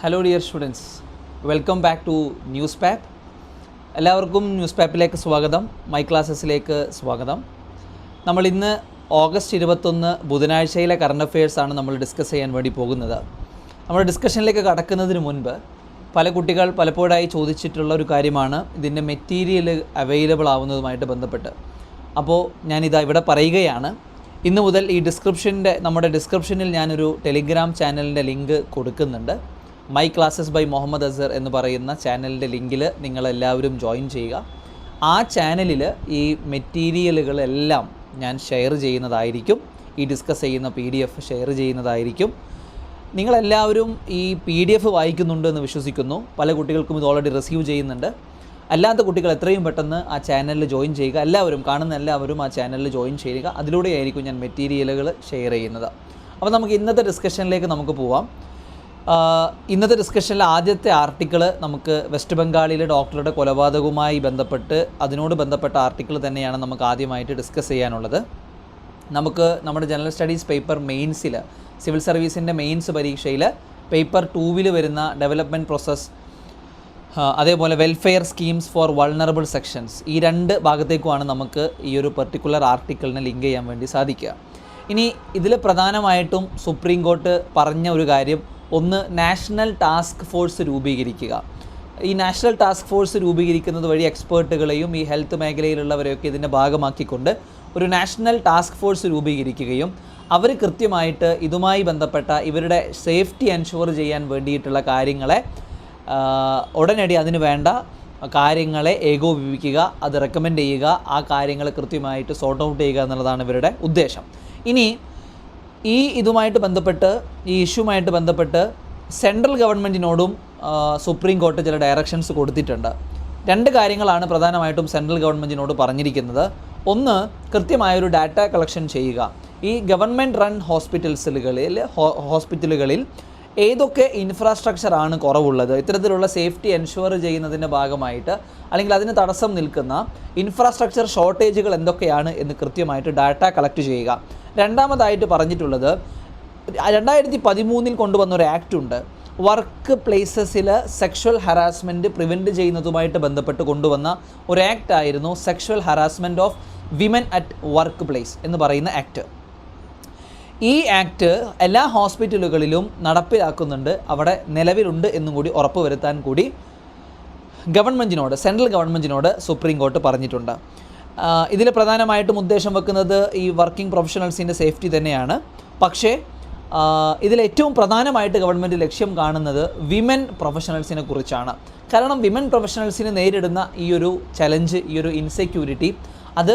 Hello dear students, welcome back to News Pap. എല്ലാവർക്കും ന്യൂസ് പാപ്പിലേക്ക് സ്വാഗതം. മൈ ക്ലാസ്സസിലേക്ക് സ്വാഗതം. നമ്മൾ ഇന്ന് ഓഗസ്റ്റ് 21 ബുധനാഴ്ചയിലെ കറണ്ട് അഫെയർസാണ് നമ്മൾ ഡിസ്കസ് ചെയ്യാൻ വേണ്ടി പോകുന്നത്. നമ്മുടെ ഡിസ്കഷനിലേക്ക് കടക്കുന്നതിന് മുൻപ് പല കുട്ടികൾ പലപ്പോഴായി ചോദിച്ചിട്ടുള്ള ഒരു കാര്യമാണ് ഇതിൻ്റെ മെറ്റീരിയൽ അവൈലബിൾ ആവുന്നതുമായിട്ട് ബന്ധപ്പെട്ട്. അപ്പോൾ ഞാനിതാ ഇവിടെ പറയുകയാണ്. ഇന്ന് മുതൽ ഈ നമ്മുടെ ഡിസ്ക്രിപ്ഷനിൽ ഞാനൊരു ടെലിഗ്രാം ചാനലിൻ്റെ ലിങ്ക് കൊടുക്കുന്നുണ്ട്. മൈ ക്ലാസ്സസ് ബൈ മുഹമ്മദ് അസർ എന്ന് പറയുന്ന ചാനലിൻ്റെ ലിങ്കിൽ നിങ്ങളെല്ലാവരും ജോയിൻ ചെയ്യുക. ആ ചാനലിൽ ഈ മെറ്റീരിയലുകളെല്ലാം ഞാൻ ഷെയർ ചെയ്യുന്നതായിരിക്കും. ഈ ഡിസ്കസ് ചെയ്യുന്ന PDF ഷെയർ ചെയ്യുന്നതായിരിക്കും. നിങ്ങളെല്ലാവരും ഈ PDF വായിക്കുന്നുണ്ട് എന്ന് വിശ്വസിക്കുന്നു. പല കുട്ടികൾക്കും ഇത് ഓൾറെഡി റിസീവ് ചെയ്യുന്നുണ്ട്. അല്ലാത്ത കുട്ടികൾ എത്രയും പെട്ടെന്ന് ആ ചാനലിൽ ജോയിൻ ചെയ്യുക. കാണുന്ന എല്ലാവരും ആ ചാനലിൽ ജോയിൻ ചെയ്യുക. അതിലൂടെയായിരിക്കും ഞാൻ മെറ്റീരിയലുകൾ ഷെയർ ചെയ്യുന്നത്. അപ്പോൾ നമുക്ക് ഇന്നത്തെ ഡിസ്കഷനിലേക്ക് നമുക്ക് പോവാം. ഇന്നത്തെ ഡിസ്കഷനിലെ ആദ്യത്തെ ആർട്ടിക്കിൾ നമുക്ക് വെസ്റ്റ് ബംഗാളിലെ ഡോക്ടറുടെ കൊലപാതകവുമായി ബന്ധപ്പെട്ട് അതിനോട് ബന്ധപ്പെട്ട ആർട്ടിക്കിൾ തന്നെയാണ് നമുക്ക് ആദ്യമായിട്ട് ഡിസ്കസ് ചെയ്യാനുള്ളത്. നമുക്ക് നമ്മുടെ ജനറൽ സ്റ്റഡീസ് പേപ്പർ മെയിൻസിൽ, സിവിൽ സർവീസിൻ്റെ മെയിൻസ് പരീക്ഷയിൽ പേപ്പർ 2 വരുന്ന ഡെവലപ്മെൻറ്റ് പ്രോസസ്, അതേപോലെ welfare schemes for vulnerable sections, ഈ 2 ഭാഗത്തേക്കുമാണ് നമുക്ക് ഈ ഒരു പെർട്ടിക്കുലർ ആർട്ടിക്കിളിനെ ലിങ്ക് ചെയ്യാൻ വേണ്ടി സാധിക്കുക. ഇനി ഇതിൽ പ്രധാനമായിട്ടും സുപ്രീം കോർട്ട് പറഞ്ഞ ഒരു കാര്യം, ഒന്ന്, നാഷണൽ ടാസ്ക് ഫോഴ്സ് രൂപീകരിക്കുക. ഈ നാഷണൽ ടാസ്ക് ഫോഴ്സ് രൂപീകരിക്കുന്നത് വഴി എക്സ്പേർട്ടുകളെയും ഈ ഹെൽത്ത് മേഖലയിലുള്ളവരെയൊക്കെ ഇതിൻ്റെ ഭാഗമാക്കിക്കൊണ്ട് ഒരു നാഷണൽ ടാസ്ക് ഫോഴ്സ് രൂപീകരിക്കുകയും അവർ കൃത്യമായിട്ട് ഇതുമായി ബന്ധപ്പെട്ട ഇവരുടെ സേഫ്റ്റി എൻഷുർ ചെയ്യാൻ വേണ്ടിയിട്ടുള്ള കാര്യങ്ങളെ ഉടനടി അതിന് വേണ്ട കാര്യങ്ങളെ ഏകോപിപ്പിക്കുക, അത് റെക്കമെൻഡ് ചെയ്യുക, ആ കാര്യങ്ങൾ കൃത്യമായിട്ട് സോർട്ട് ഔട്ട് ചെയ്യുക എന്നുള്ളതാണ് ഇവരുടെ ഉദ്ദേശം. ഇനി ഈ ഇഷ്യൂമായിട്ട് ബന്ധപ്പെട്ട് സെൻട്രൽ ഗവൺമെൻറ്റിനോടും സുപ്രീം കോർട്ട് ചില ഡയറക്ഷൻസ് കൊടുത്തിട്ടുണ്ട്. 2 കാര്യങ്ങളാണ് പ്രധാനമായിട്ടും സെൻട്രൽ ഗവൺമെൻറ്റിനോട് പറഞ്ഞിരിക്കുന്നത്. ഒന്ന്, കൃത്യമായൊരു ഡാറ്റ കളക്ഷൻ ചെയ്യുക. ഈ ഗവൺമെൻറ് റൺ ഹോസ്പിറ്റലുകളിൽ ഏതൊക്കെ ഇൻഫ്രാസ്ട്രക്ചറാണ് കുറവുള്ളത്, ഇത്തരത്തിലുള്ള സേഫ്റ്റി എൻഷുർ ചെയ്യുന്നതിൻ്റെ ഭാഗമായിട്ട് അല്ലെങ്കിൽ അതിന് തടസ്സം നിൽക്കുന്ന ഇൻഫ്രാസ്ട്രക്ചർ ഷോർട്ടേജുകൾ എന്തൊക്കെയാണ് എന്ന് കൃത്യമായിട്ട് ഡാറ്റ കളക്ട് ചെയ്യുക. രണ്ടാമതായിട്ട് പറഞ്ഞിട്ടുള്ളത് 2013 കൊണ്ടുവന്ന ഒരു ആക്ട് ഉണ്ട്. വർക്ക് പ്ലേസസിൽ സെക്ഷൽ ഹറാസ്മെൻറ്റ് പ്രിവെൻറ്റ് ചെയ്യുന്നതുമായിട്ട് ബന്ധപ്പെട്ട് കൊണ്ടുവന്ന ഒരു ആക്ട് ആയിരുന്നു sexual harassment of women at work place എന്ന് പറയുന്ന ആക്ട്. ഈ ആക്ട് എല്ലാ ഹോസ്പിറ്റലുകളിലും നടപ്പിലാക്കുന്നുണ്ട്, അവിടെ നിലവിലുണ്ട് എന്നും കൂടി ഉറപ്പുവരുത്താൻ കൂടി സെൻട്രൽ ഗവൺമെൻറ്റിനോട് സുപ്രീം കോർട്ട് പറഞ്ഞിട്ടുണ്ട്. ഇതിൽ പ്രധാനമായിട്ടും ഉദ്ദേശം വെക്കുന്നത് ഈ വർക്കിംഗ് പ്രൊഫഷണൽസിൻ്റെ സേഫ്റ്റി തന്നെയാണ്. പക്ഷേ ഇതിലേറ്റവും പ്രധാനമായിട്ട് ഗവൺമെൻറ് ലക്ഷ്യം കാണുന്നത് വിമൻ പ്രൊഫഷണൽസിനെ കുറിച്ചാണ്. കാരണം വിമൻ പ്രൊഫഷണൽസിന് നേരിടുന്ന ഈ ഒരു ചലഞ്ച്, ഈ ഒരു ഇൻസെക്യൂരിറ്റി, അത്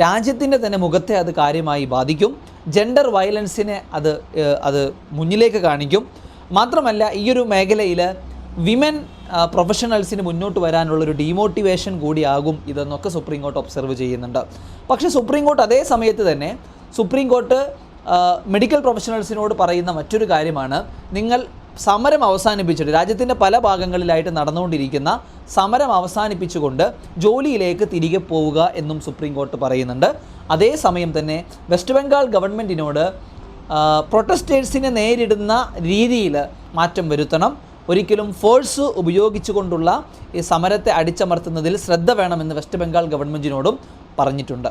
രാജ്യത്തിൻ്റെ തന്നെ മുഖത്തെ അത് കാര്യമായി ബാധിക്കും. ജെൻഡർ വയലൻസിനെ അത് മുന്നിലേക്ക് കാണിക്കും. മാത്രമല്ല ഈ ഒരു മേഖലയിൽ വിമൻ പ്രൊഫഷണൽസിന് മുന്നോട്ട് വരാനുള്ളൊരു ഡീമോട്ടിവേഷൻ കൂടിയാകും ഇതെന്നൊക്കെ സുപ്രീം കോർട്ട് ഒബ്സർവ് ചെയ്യുന്നുണ്ട്. പക്ഷേ സുപ്രീം കോർട്ട് അതേ സമയത്ത് തന്നെ മെഡിക്കൽ പ്രൊഫഷണൽസിനോട് പറയുന്ന മറ്റൊരു കാര്യമാണ്, നിങ്ങൾ സമരം അവസാനിപ്പിച്ചിട്ട് രാജ്യത്തിൻ്റെ പല ഭാഗങ്ങളിലായിട്ട് നടന്നുകൊണ്ടിരിക്കുന്ന സമരം അവസാനിപ്പിച്ചുകൊണ്ട് ജോലിയിലേക്ക് തിരികെ പോവുക എന്നും സുപ്രീം കോർട്ട് പറയുന്നുണ്ട്. അതേസമയം തന്നെ വെസ്റ്റ് ബംഗാൾ ഗവൺമെൻറ്റിനോട് പ്രൊട്ടസ്റ്റേഴ്സിനെ നേരിടുന്ന രീതിയിൽ മാറ്റം വരുത്തണം, ഒരിക്കലും ഫോഴ്സ് ഉപയോഗിച്ചുകൊണ്ടുള്ള ഈ സമരത്തെ അടിച്ചമർത്തുന്നതിൽ ശ്രദ്ധ വേണമെന്ന് വെസ്റ്റ് ബംഗാൾ ഗവൺമെൻറ്റിനോടും പറഞ്ഞിട്ടുണ്ട്.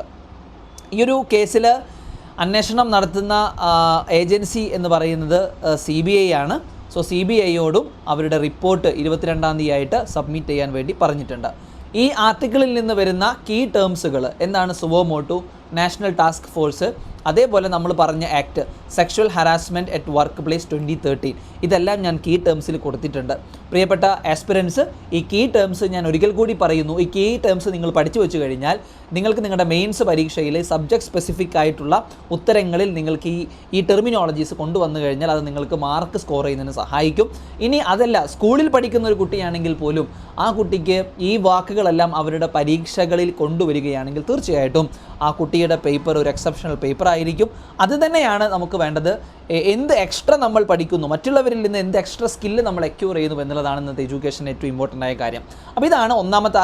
ഈ ഒരു കേസിൽ അന്വേഷണം നടത്തുന്ന ഏജൻസി എന്ന് പറയുന്നത് CBI ആണ്. സോ CBIയോടും അവരുടെ റിപ്പോർട്ട് 22-ാം തീയതിയായിട്ട് സബ്മിറ്റ് ചെയ്യാൻ വേണ്ടി പറഞ്ഞിട്ടുണ്ട്. ഈ ആർട്ടിക്കിളിൽ നിന്ന് വരുന്ന കീ ടേംസുകൾ എന്താണ്? സുവോ മോട്ടു, നാഷണൽ ടാസ്ക് ഫോഴ്സ്, അതേപോലെ നമ്മൾ പറഞ്ഞ act sexual harassment at work place 2013, ഇതെല്ലാം ഞാൻ കീ ടേംസിൽ കൊടുത്തിട്ടുണ്ട്. പ്രിയപ്പെട്ട ആസ്പിരൻസ്, ഈ കീ ടേംസ് ഞാൻ ഒരിക്കൽ കൂടി പറയുന്നു. ഈ കീ ടേംസ് നിങ്ങൾ പഠിച്ചു വെച്ച് കഴിഞ്ഞാൽ നിങ്ങൾക്ക് നിങ്ങളുടെ മെയിൻസ് പരീക്ഷയിൽ സബ്ജക്റ്റ് സ്പെസിഫിക് ആയിട്ടുള്ള ഉത്തരങ്ങളിൽ നിങ്ങൾക്ക് ഈ ടെർമിനോളജീസ് കൊണ്ടുവന്നു കഴിഞ്ഞാൽ അത് നിങ്ങൾക്ക് മാർക്ക് സ്കോർ ചെയ്യുന്നതിന് സഹായിക്കും. ഇനി അതല്ല, സ്കൂളിൽ പഠിക്കുന്ന ഒരു കുട്ടിയാണെങ്കിൽ പോലും ആ കുട്ടിക്ക് ഈ വാക്കുകളെല്ലാം അവരുടെ പരീക്ഷകളിൽ കൊണ്ടുവരികയാണെങ്കിൽ തീർച്ചയായിട്ടും ആ കുട്ടിയുടെ പേപ്പർ ഒരു എക്സെപ്ഷണൽ പേപ്പർ ആയിരിക്കും. അത് തന്നെയാണ് നമുക്ക് വേണ്ടത്. എന്ത് എക്സ്ട്രാ നമ്മൾ പഠിക്കുന്നു, മറ്റുള്ളവരിൽ നിന്ന് എന്ത് എക്സ്ട്രാ സ്കില്ല് നമ്മൾ അക്യൂർ ചെയ്യുന്നു എന്നുള്ളതാണ് ഇന്നത്തെ എഡ്യൂക്കേഷൻ ഏറ്റവും ഇമ്പോർട്ടൻ്റ് ആയ കാര്യം. അപ്പോൾ ഇതാണ് ഒന്നാമത്തെ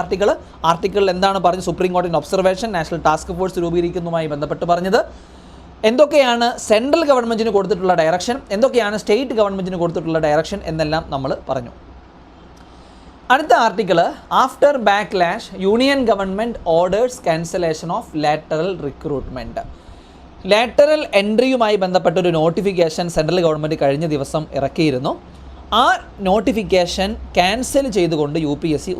ആർട്ടിക്കിളിൽ എന്താണ് പറഞ്ഞത്? സുപ്രീം കോർട്ടിൻ്റെ ഒബ്സർവേഷൻ നാഷണൽ ടാസ്ക് ഫോഴ്സ് രൂപീകരിക്കുന്നതുമായി ബന്ധപ്പെട്ട് പറഞ്ഞത്. എന്തൊക്കെയാണ് സെൻട്രൽ ഗവൺമെൻറ്റിന് കൊടുത്തിട്ടുള്ള ഡയറക്ഷൻ, എന്തൊക്കെയാണ് സ്റ്റേറ്റ് ഗവൺമെൻറ്റിന് കൊടുത്തിട്ടുള്ള ഡയറക്ഷൻ എന്നെല്ലാം നമ്മൾ പറഞ്ഞു. അടുത്ത article, after backlash union government orders cancellation of lateral recruitment. Lateral എൻട്രിയുമായി ബന്ധപ്പെട്ടൊരു നോട്ടിഫിക്കേഷൻ സെൻട്രൽ ഗവൺമെൻറ് കഴിഞ്ഞ ദിവസം ഇറക്കിയിരുന്നു. ആ നോട്ടിഫിക്കേഷൻ ക്യാൻസൽ ചെയ്തുകൊണ്ട് UPSC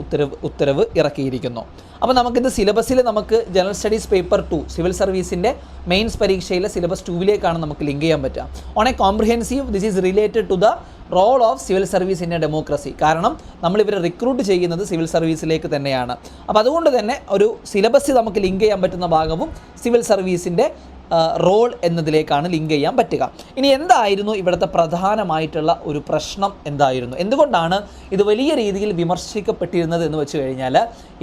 ഉത്തരവ് ഇറക്കിയിരിക്കുന്നു. അപ്പോൾ നമുക്കിത് സിലബസിൽ നമുക്ക് ജനറൽ സ്റ്റഡീസ് പേപ്പർ 2 സിവിൽ സർവീസിൻ്റെ മെയിൻസ് പരീക്ഷയിലെ സിലബസ് 2 നമുക്ക് ലിങ്ക് ചെയ്യാൻ പറ്റുക. On a comprehensive this is related to the role of civil service in a democracy. കാരണം നമ്മളിവരെ റിക്രൂട്ട് ചെയ്യുന്നത് സിവിൽ സർവീസിലേക്ക് തന്നെയാണ്. അപ്പോൾ അതുകൊണ്ട് തന്നെ ഒരു സിലബസ് നമുക്ക് ലിങ്ക് ചെയ്യാൻ പറ്റുന്ന ഭാഗവും സിവിൽ സർവീസിൻ്റെ റോൾ എന്നതിലേക്കാണ് ലിങ്ക് ചെയ്യാൻ പറ്റുക. ഇനി എന്തായിരുന്നു ഇവിടുത്തെ പ്രധാനമായിട്ടുള്ള ഒരു പ്രശ്നം എന്തായിരുന്നു, എന്തുകൊണ്ടാണ് ഇത് വലിയ രീതിയിൽ വിമർശിക്കപ്പെട്ടിരുന്നത് എന്ന് വെച്ച് കഴിഞ്ഞാൽ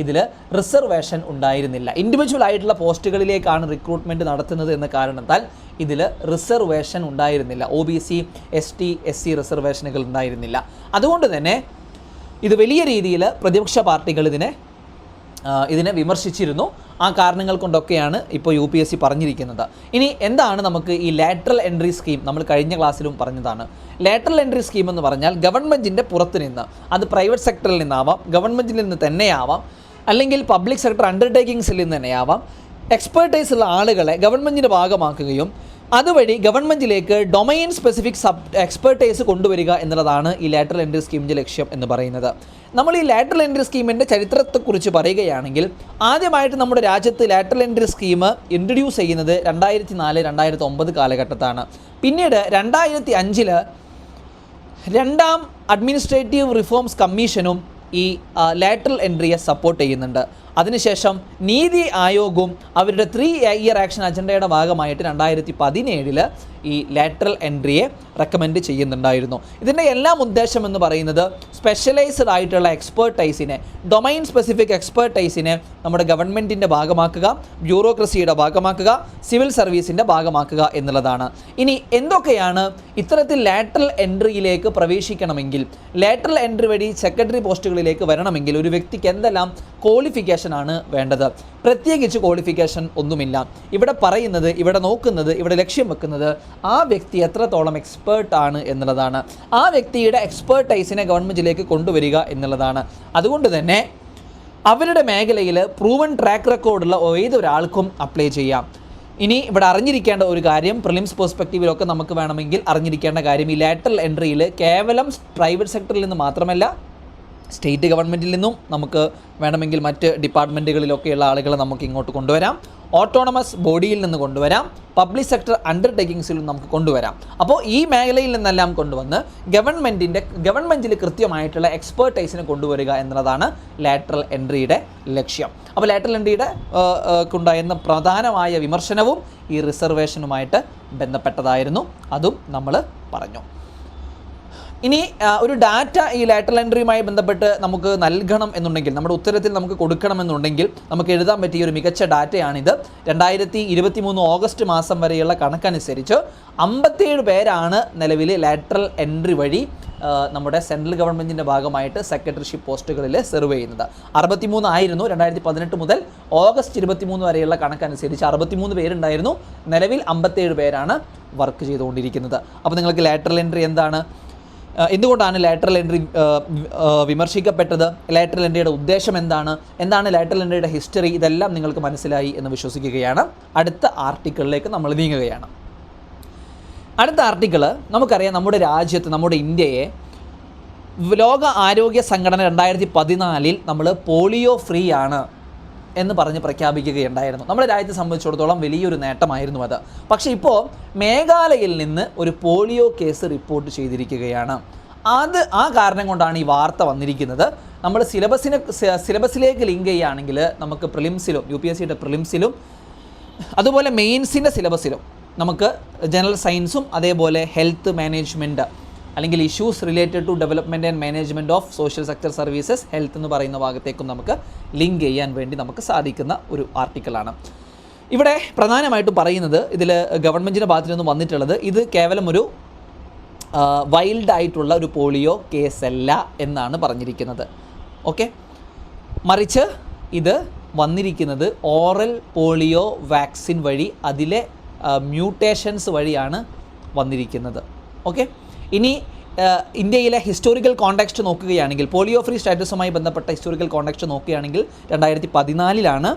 ഇതിൽ റിസർവേഷൻ ഉണ്ടായിരുന്നില്ല. ഇൻഡിവിജ്വൽ ആയിട്ടുള്ള പോസ്റ്റുകളിലേക്കാണ് റിക്രൂട്ട്മെൻറ്റ് നടത്തുന്നത് എന്ന കാരണത്താൽ ഇതിൽ റിസർവേഷൻ ഉണ്ടായിരുന്നില്ല. OBC ST SC റിസർവേഷനുകൾ ഉണ്ടായിരുന്നില്ല. അതുകൊണ്ട് തന്നെ ഇത് വലിയ രീതിയിൽ പ്രതിപക്ഷ പാർട്ടികൾ ഇതിനെ വിമർശിച്ചിരുന്നു. ആ കാരണങ്ങൾ കൊണ്ടൊക്കെയാണ് ഇപ്പോൾ UPSC പറഞ്ഞിരിക്കുന്നത്. ഇനി എന്താണ് നമുക്ക് ഈ ലാറ്ററൽ എൻട്രി സ്കീം, നമ്മൾ കഴിഞ്ഞ ക്ലാസ്സിലും പറഞ്ഞതാണ്. ലാറ്ററൽ എൻട്രി സ്കീം എന്ന് പറഞ്ഞാൽ ഗവൺമെൻറ്റിൻ്റെ പുറത്ത് നിന്ന്, അത് പ്രൈവറ്റ് സെക്ടറിൽ നിന്നാവാം, ഗവൺമെൻറ്റിൽ നിന്ന് തന്നെയാവാം, അല്ലെങ്കിൽ പബ്ലിക് സെക്ടർ അണ്ടർടേക്കിങ്സിൽ നിന്ന് തന്നെയാവാം, എക്സ്പെർട്ടൈസ് ഉള്ള ആളുകളെ ഗവൺമെൻറ്റിൻ്റെ ഭാഗമാക്കുകയും അതുവഴി ഗവൺമെൻറ്റിലേക്ക് ഡൊമൈൻ സ്പെസിഫിക് എക്സ്പെർട്ടൈസ് കൊണ്ടുവരിക എന്നുള്ളതാണ് ഈ ലാറ്ററൽ എൻട്രി സ്കീമിൻ്റെ ലക്ഷ്യം എന്ന് പറയുന്നത്. നമ്മൾ ഈ ലാറ്ററൽ എൻട്രി സ്കീമിൻ്റെ ചരിത്രത്തെക്കുറിച്ച് പറയുകയാണെങ്കിൽ ആദ്യമായിട്ട് നമ്മുടെ രാജ്യത്ത് ലാറ്ററൽ എൻട്രി സ്കീം ഇൻട്രൊഡ്യൂസ് ചെയ്യുന്നത് 2004-2009 കാലഘട്ടത്താണ്. പിന്നീട് 2005 രണ്ടാം അഡ്മിനിസ്ട്രേറ്റീവ് റിഫോംസ് കമ്മീഷനും ഈ ലാറ്ററൽ എൻട്രിയെ സപ്പോർട്ട് ചെയ്യുന്നുണ്ട്. അതിനുശേഷം നീതി ആയോഗവും അവരുടെ 3-year ആക്ഷൻ അജണ്ടയുടെ ഭാഗമായിട്ട് 2017 ഈ ലാറ്ററൽ എൻട്രിയെ റെക്കമെൻഡ് ചെയ്യുന്നുണ്ടായിരുന്നു. ഇതിൻ്റെ എല്ലാം ഉദ്ദേശം എന്ന് പറയുന്നത് സ്പെഷ്യലൈസ്ഡ് ആയിട്ടുള്ള എക്സ്പെർട്ടൈസിനെ, ഡൊമൈൻ സ്പെസിഫിക് എക്സ്പെർട്ടൈസിനെ നമ്മുടെ ഗവൺമെൻറ്റിൻ്റെ ഭാഗമാക്കുക, ബ്യൂറോക്രസിയുടെ ഭാഗമാക്കുക, സിവിൽ സർവീസിൻ്റെ ഭാഗമാക്കുക എന്നുള്ളതാണ്. ഇനി എന്തൊക്കെയാണ് ഇത്തരത്തിൽ ലാറ്ററൽ എൻട്രിയിലേക്ക് പ്രവേശിക്കണമെങ്കിൽ, ലാറ്ററൽ എൻട്രി വഴി സെക്രട്ടറി പോസ്റ്റുകളിലേക്ക് വരണമെങ്കിൽ ഒരു വ്യക്തിക്ക് എന്തെല്ലാം ക്വാളിഫിക്കേഷനാണ് വേണ്ടത്? പ്രത്യേകിച്ച് ക്വാളിഫിക്കേഷൻ ഒന്നുമില്ല. ഇവിടെ പറയുന്നത്, ഇവിടെ നോക്കുന്നത്, ഇവിടെ ലക്ഷ്യം വെക്കുന്നത് ആ വ്യക്തി എത്രത്തോളം എക്സ്പേർട്ട് ആണ് എന്നുള്ളതാണ്. ആ വ്യക്തിയുടെ എക്സ്പേർട്ടൈസിനെ ഗവൺമെൻറ്റിലേക്ക് കൊണ്ടുവരിക എന്നുള്ളതാണ്. അതുകൊണ്ട് തന്നെ അവരുടെ മേഖലയിൽ പ്രൂവൺ ട്രാക്ക് റെക്കോർഡുള്ള ഏതൊരാൾക്കും അപ്ലൈ ചെയ്യാം. ഇനി ഇവിടെ അറിഞ്ഞിരിക്കേണ്ട ഒരു കാര്യം, പ്രിലിംസ് പെർസ്പെക്റ്റീവിലൊക്കെ നമുക്ക് വേണമെങ്കിൽ അറിഞ്ഞിരിക്കേണ്ട കാര്യം, ഈ ലാറ്ററൽ എൻട്രിയിൽ കേവലം പ്രൈവറ്റ് സെക്ടറിൽ നിന്ന് മാത്രമല്ല സ്റ്റേറ്റ് ഗവൺമെൻറ്റിൽ നിന്നും നമുക്ക് വേണമെങ്കിൽ മറ്റ് ഡിപ്പാർട്ട്മെൻറ്റുകളിലൊക്കെയുള്ള ആളുകളെ നമുക്ക് ഇങ്ങോട്ട് കൊണ്ടുവരാം, ഓട്ടോണമസ് ബോഡിയിൽ നിന്ന് കൊണ്ടുവരാം, പബ്ലിക് സെക്ടർ അണ്ടർടേക്കിങ്സിൽ നമുക്ക് കൊണ്ടുവരാം. അപ്പോൾ ഈ മേഖലയിൽ നിന്നെല്ലാം കൊണ്ടുവന്ന് ഗവൺമെൻറ്റിൽ കൃത്യമായിട്ടുള്ള എക്സ്പെർട്ടൈസിനെ കൊണ്ടുവരിക എന്നുള്ളതാണ് ലാറ്ററൽ എൻട്രിയുടെ ലക്ഷ്യം. അപ്പോൾ ലാറ്ററൽ എൻട്രിയുടെ ഉണ്ടായിരുന്ന പ്രധാനമായ വിമർശനവും ഈ റിസർവേഷനുമായിട്ട് ബന്ധപ്പെട്ടതായിരുന്നു. അതും നമ്മൾ പറഞ്ഞു. ഇനി ഒരു ഡാറ്റ ഈ ലാറ്ററൽ എൻട്രിയുമായി ബന്ധപ്പെട്ട് നമുക്ക് നൽകണം എന്നുണ്ടെങ്കിൽ, നമ്മുടെ ഉത്തരത്തിൽ നമുക്ക് കൊടുക്കണമെന്നുണ്ടെങ്കിൽ നമുക്ക് എഴുതാൻ പറ്റിയ ഒരു മികച്ച ഡാറ്റയാണിത്. 2023 ഓഗസ്റ്റ് മാസം വരെയുള്ള കണക്കനുസരിച്ച് 57 പേരാണ് നിലവിൽ ലാറ്ററൽ എൻട്രി വഴി നമ്മുടെ സെൻട്രൽ ഗവൺമെൻറ്റിൻ്റെ ഭാഗമായിട്ട് സെക്രട്ടറിഷിപ്പ് പോസ്റ്റുകളിൽ സെർവ് ചെയ്യുന്നത്. 63 ആയിരുന്നു 2018 മുതൽ ഓഗസ്റ്റ് 23 വരെയുള്ള കണക്കനുസരിച്ച് 63 പേരുണ്ടായിരുന്നു. നിലവിൽ 57 പേരാണ് വർക്ക് ചെയ്തുകൊണ്ടിരിക്കുന്നത്. അപ്പോൾ നിങ്ങൾക്ക് ലാറ്ററൽ എൻട്രി എന്താണ്, എന്തുകൊണ്ടാണ് ലാറ്ററൽ എൻട്രി വിമർശിക്കപ്പെട്ടത്, ലാറ്ററൽ എൻട്രിയുടെ ഉദ്ദേശം എന്താണ് ലാറ്ററൽ എൻട്രിയുടെ ഹിസ്റ്ററി, ഇതെല്ലാം നിങ്ങൾക്ക് മനസ്സിലായി എന്ന് വിശ്വസിക്കുകയാണ്. അടുത്ത ആർട്ടിക്കിളിലേക്ക് നമ്മൾ നീങ്ങുകയാണ്. അടുത്ത ആർട്ടിക്കിൾ, നമുക്കറിയാം നമ്മുടെ രാജ്യത്ത്, നമ്മുടെ ഇന്ത്യയെ ലോക ആരോഗ്യ സംഘടന 2014 നമ്മൾ പോളിയോ ഫ്രീ ആണ് എന്ന് പറഞ്ഞ് പ്രഖ്യാപിക്കുകയുണ്ടായിരുന്നു. നമ്മുടെ രാജ്യത്തെ സംബന്ധിച്ചിടത്തോളം വലിയൊരു നേട്ടമായിരുന്നു അത്. പക്ഷേ ഇപ്പോൾ മേഘാലയയിൽ നിന്ന് ഒരു പോളിയോ കേസ് റിപ്പോർട്ട് ചെയ്തിരിക്കുകയാണ്. ആ കാരണം കൊണ്ടാണ് ഈ വാർത്ത വന്നിരിക്കുന്നത്. നമ്മൾ സിലബസിലേക്ക് ലിങ്ക് ചെയ്യുകയാണെങ്കിൽ നമുക്ക് പ്രിലിംസിലും UPSCയുടെ പ്രിലിംസിലും അതുപോലെ മെയിൻസിൻ്റെ സിലബസിലും നമുക്ക് ജനറൽ സയൻസും അതേപോലെ ഹെൽത്ത് മാനേജ്മെൻറ്റ് അല്ലെങ്കിൽ issues related to development and management of social sector services, health എന്ന് പറയുന്ന ഭാഗത്തേക്കും നമുക്ക് ലിങ്ക് ചെയ്യാൻ വേണ്ടി നമുക്ക് സാധിക്കുന്ന ഒരു ആർട്ടിക്കിളാണ്. ഇവിടെ പ്രധാനമായിട്ടും പറയുന്നത്, ഇതിൽ ഗവൺമെൻറ്റിൻ്റെ ഭാഗത്തു നിന്ന് വന്നിട്ടുള്ളത്, ഇത് കേവലം ഒരു വൈൽഡ് ആയിട്ടുള്ള ഒരു പോളിയോ കേസല്ല എന്നാണ് പറഞ്ഞിരിക്കുന്നത്. ഓക്കെ, മറിച്ച് ഇത് വന്നിരിക്കുന്നത് ഓറൽ പോളിയോ വാക്സിൻ വഴി അതിലെ മ്യൂട്ടേഷൻസ് വഴിയാണ് വന്നിരിക്കുന്നത്. ഓക്കെ, ഇനി ഇന്ത്യയിലെ ഹിസ്റ്റോറിക്കൽ കോണ്ടെക്സ്റ്റ് നോക്കുകയാണെങ്കിൽ, പോളിയോ ഫ്രീ സ്റ്റാറ്റസുമായി ബന്ധപ്പെട്ട ഹിസ്റ്റോറിക്കൽ കോണ്ടെക്സ്റ്റ് നോക്കുകയാണെങ്കിൽ 2014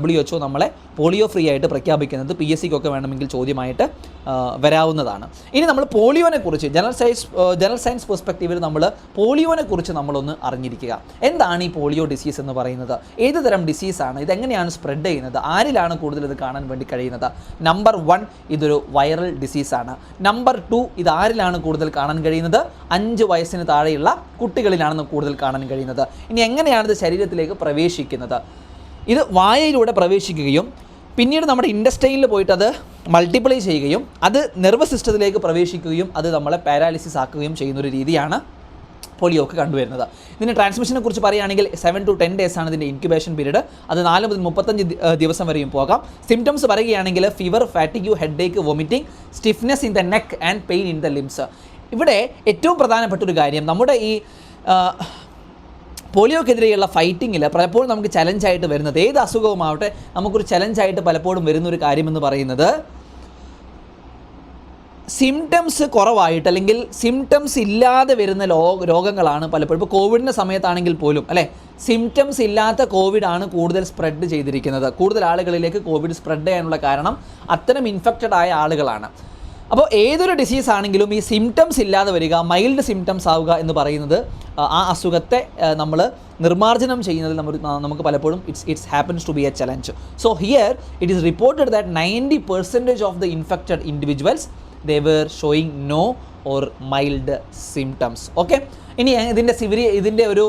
WHO നമ്മളെ പോളിയോ ഫ്രീ ആയിട്ട് പ്രഖ്യാപിക്കുന്നത്. PSCക്കൊക്കെ വേണമെങ്കിൽ ചോദ്യമായിട്ട് വരാവുന്നതാണ്. ഇനി നമ്മൾ പോളിയോനെ കുറിച്ച് ജനറൽ സയൻസ് പെർസ്പെക്റ്റീവിൽ നമ്മൾ പോളിയോനെ കുറിച്ച് നമ്മളൊന്ന് അറിഞ്ഞിരിക്കുക. എന്താണ് ഈ പോളിയോ ഡിസീസ് എന്ന് പറയുന്നത്? ഏത് തരം ഡിസീസാണ്? ഇതെങ്ങനെയാണ് സ്പ്രെഡ് ചെയ്യുന്നത്? ആരിലാണ് കൂടുതൽ ഇത് കാണാൻ വേണ്ടി കഴിയുന്നത്? നമ്പർ 1, ഇതൊരു വൈറൽ ഡിസീസാണ്. നമ്പർ 2, ഇത് ആരിലാണ് കൂടുതൽ കാണാൻ കഴിയുന്നത്? 5 വയസ്സിന് താഴെയുള്ള കുട്ടികളിലാണ് കൂടുതൽ കാണാൻ കഴിയുന്നത്. ഇനി എങ്ങനെയാണിത് ശരീരത്തിലേക്ക് പ്രവേശിക്കുന്നത്? ഇത് വായയിലൂടെ പ്രവേശിക്കുകയും പിന്നീട് നമ്മുടെ ഇൻഡസ്ട്രിയിൽ പോയിട്ട് അത് മൾട്ടിപ്ലൈ ചെയ്യുകയും അത് നെർവസ് സിസ്റ്റത്തിലേക്ക് പ്രവേശിക്കുകയും അത് നമ്മളെ പാരാലിസിസ് ആക്കുകയും ചെയ്യുന്നൊരു രീതിയാണ് പോളിയോക്ക് കണ്ടുവരുന്നത്. ഇതിൻ്റെ ട്രാൻസ്മിഷനെ കുറിച്ച് പറയുകയാണെങ്കിൽ 7 to 10 days ആണ് ഇതിൻ്റെ ഇൻക്യുബേഷൻ പീരീഡ്. അത് 4 മുതൽ 35 ദിവസം വരെയും പോകാം. സിംറ്റംസ് പറയുകയാണെങ്കിൽ fever, fatigue, headache, vomiting, stiffness in the neck and pain in the limbs. ഇവിടെ ഏറ്റവും പ്രധാനപ്പെട്ട ഒരു കാര്യം, നമ്മുടെ ഈ പോളിയോക്കെതിരെയുള്ള ഫൈറ്റിങ്ങിൽ പലപ്പോഴും നമുക്ക് ചലഞ്ചായിട്ട് വരുന്നത്, ഏത് അസുഖവുമാവട്ടെ നമുക്കൊരു ചലഞ്ചായിട്ട് പലപ്പോഴും വരുന്നൊരു കാര്യമെന്ന് പറയുന്നത് സിംറ്റംസ് കുറവായിട്ട് അല്ലെങ്കിൽ സിംറ്റംസ് ഇല്ലാതെ വരുന്ന രോഗങ്ങളാണ് പലപ്പോഴും. ഇപ്പോൾ കോവിഡിൻ്റെ സമയത്താണെങ്കിൽ പോലും അല്ലേ, സിംറ്റംസ് ഇല്ലാത്ത കോവിഡാണ് കൂടുതൽ സ്പ്രെഡ് ചെയ്തിരിക്കുന്നത്. കൂടുതൽ ആളുകളിലേക്ക് കോവിഡ് സ്പ്രെഡ് ചെയ്യാനുള്ള കാരണം അത്തരം ഇൻഫെക്റ്റഡ് ആയ ആളുകളാണ്. അപ്പോൾ ഏതൊരു ഡിസീസ് ആണെങ്കിലും ഈ സിംറ്റംസ് ഇല്ലാതെ വരിക, മൈൽഡ് സിംറ്റംസ് ആവുക എന്ന് പറയുന്നത് ആ അസുഖത്തെ നമ്മൾ നിർമ്മാർജ്ജനം ചെയ്യുന്നതിൽ നമുക്ക് പലപ്പോഴും it's happens to be a challenge. So here it is reported that 90% of the infected individuals they were showing no or mild symptoms. Okay, ഇനി ഇതിൻ്റെ ഒരു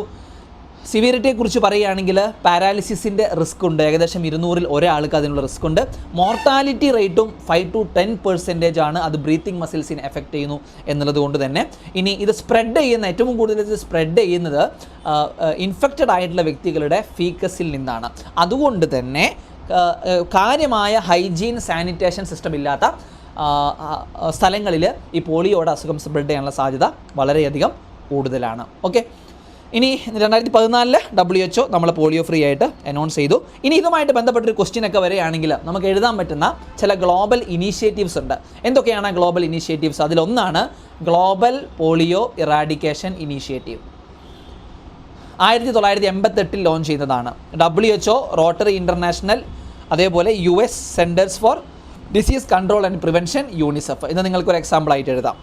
സിവിയറിറ്റിയെക്കുറിച്ച് പറയുകയാണെങ്കിൽ പാരാലിസിസിൻ്റെ റിസ്ക് ഉണ്ട്. ഏകദേശം 200-ൽ ഒരാൾക്ക് അതിനുള്ള റിസ്ക് ഉണ്ട്. മോർട്ടാലിറ്റി റേറ്റും 5 to 10% ആണ്. അത് ബ്രീത്തിങ് മസിൽസിനെ എഫക്റ്റ് ചെയ്യുന്നു എന്നുള്ളത് കൊണ്ട് തന്നെ. ഇനി ഇത് സ്പ്രെഡ് ചെയ്യുന്ന, ഏറ്റവും കൂടുതൽ ഇത് സ്പ്രെഡ് ചെയ്യുന്നത് ഇൻഫെക്റ്റഡ് ആയിട്ടുള്ള വ്യക്തികളുടെ ഫീക്കസിൽ നിന്നാണ്. അതുകൊണ്ട് തന്നെ കാര്യമായ ഹൈജീൻ, സാനിറ്റേഷൻ സിസ്റ്റം ഇല്ലാത്ത സ്ഥലങ്ങളിൽ ഈ പോളിയോയുടെ അസുഖം സ്പ്രെഡ് ചെയ്യാനുള്ള സാധ്യത വളരെയധികം കൂടുതലാണ്. ഓക്കെ, ഇനി 2014 WHO നമ്മൾ പോളിയോ ഫ്രീ ആയിട്ട് അനൗൺസ് ചെയ്തു. ഇനി ഇതുമായിട്ട് ബന്ധപ്പെട്ടൊരു ക്വസ്റ്റ്യനൊക്കെ വരികയാണെങ്കിൽ നമുക്ക് എഴുതാൻ പറ്റുന്ന ചില ഗ്ലോബൽ ഇനീഷ്യേറ്റീവ്സ് ഉണ്ട്. എന്തൊക്കെയാണ് ഗ്ലോബൽ ഇനീഷ്യേറ്റീവ്സ്? അതിലൊന്നാണ് global polio eradication initiative. 1988 launch ചെയ്യുന്നതാണ്. WHO, റോട്ടറി ഇൻ്റർനാഷണൽ, അതേപോലെ US centres four disease control and prevention, UNICEF. ഇത് നിങ്ങൾക്കൊരു എക്സാമ്പിൾ ആയിട്ട് എഴുതാം.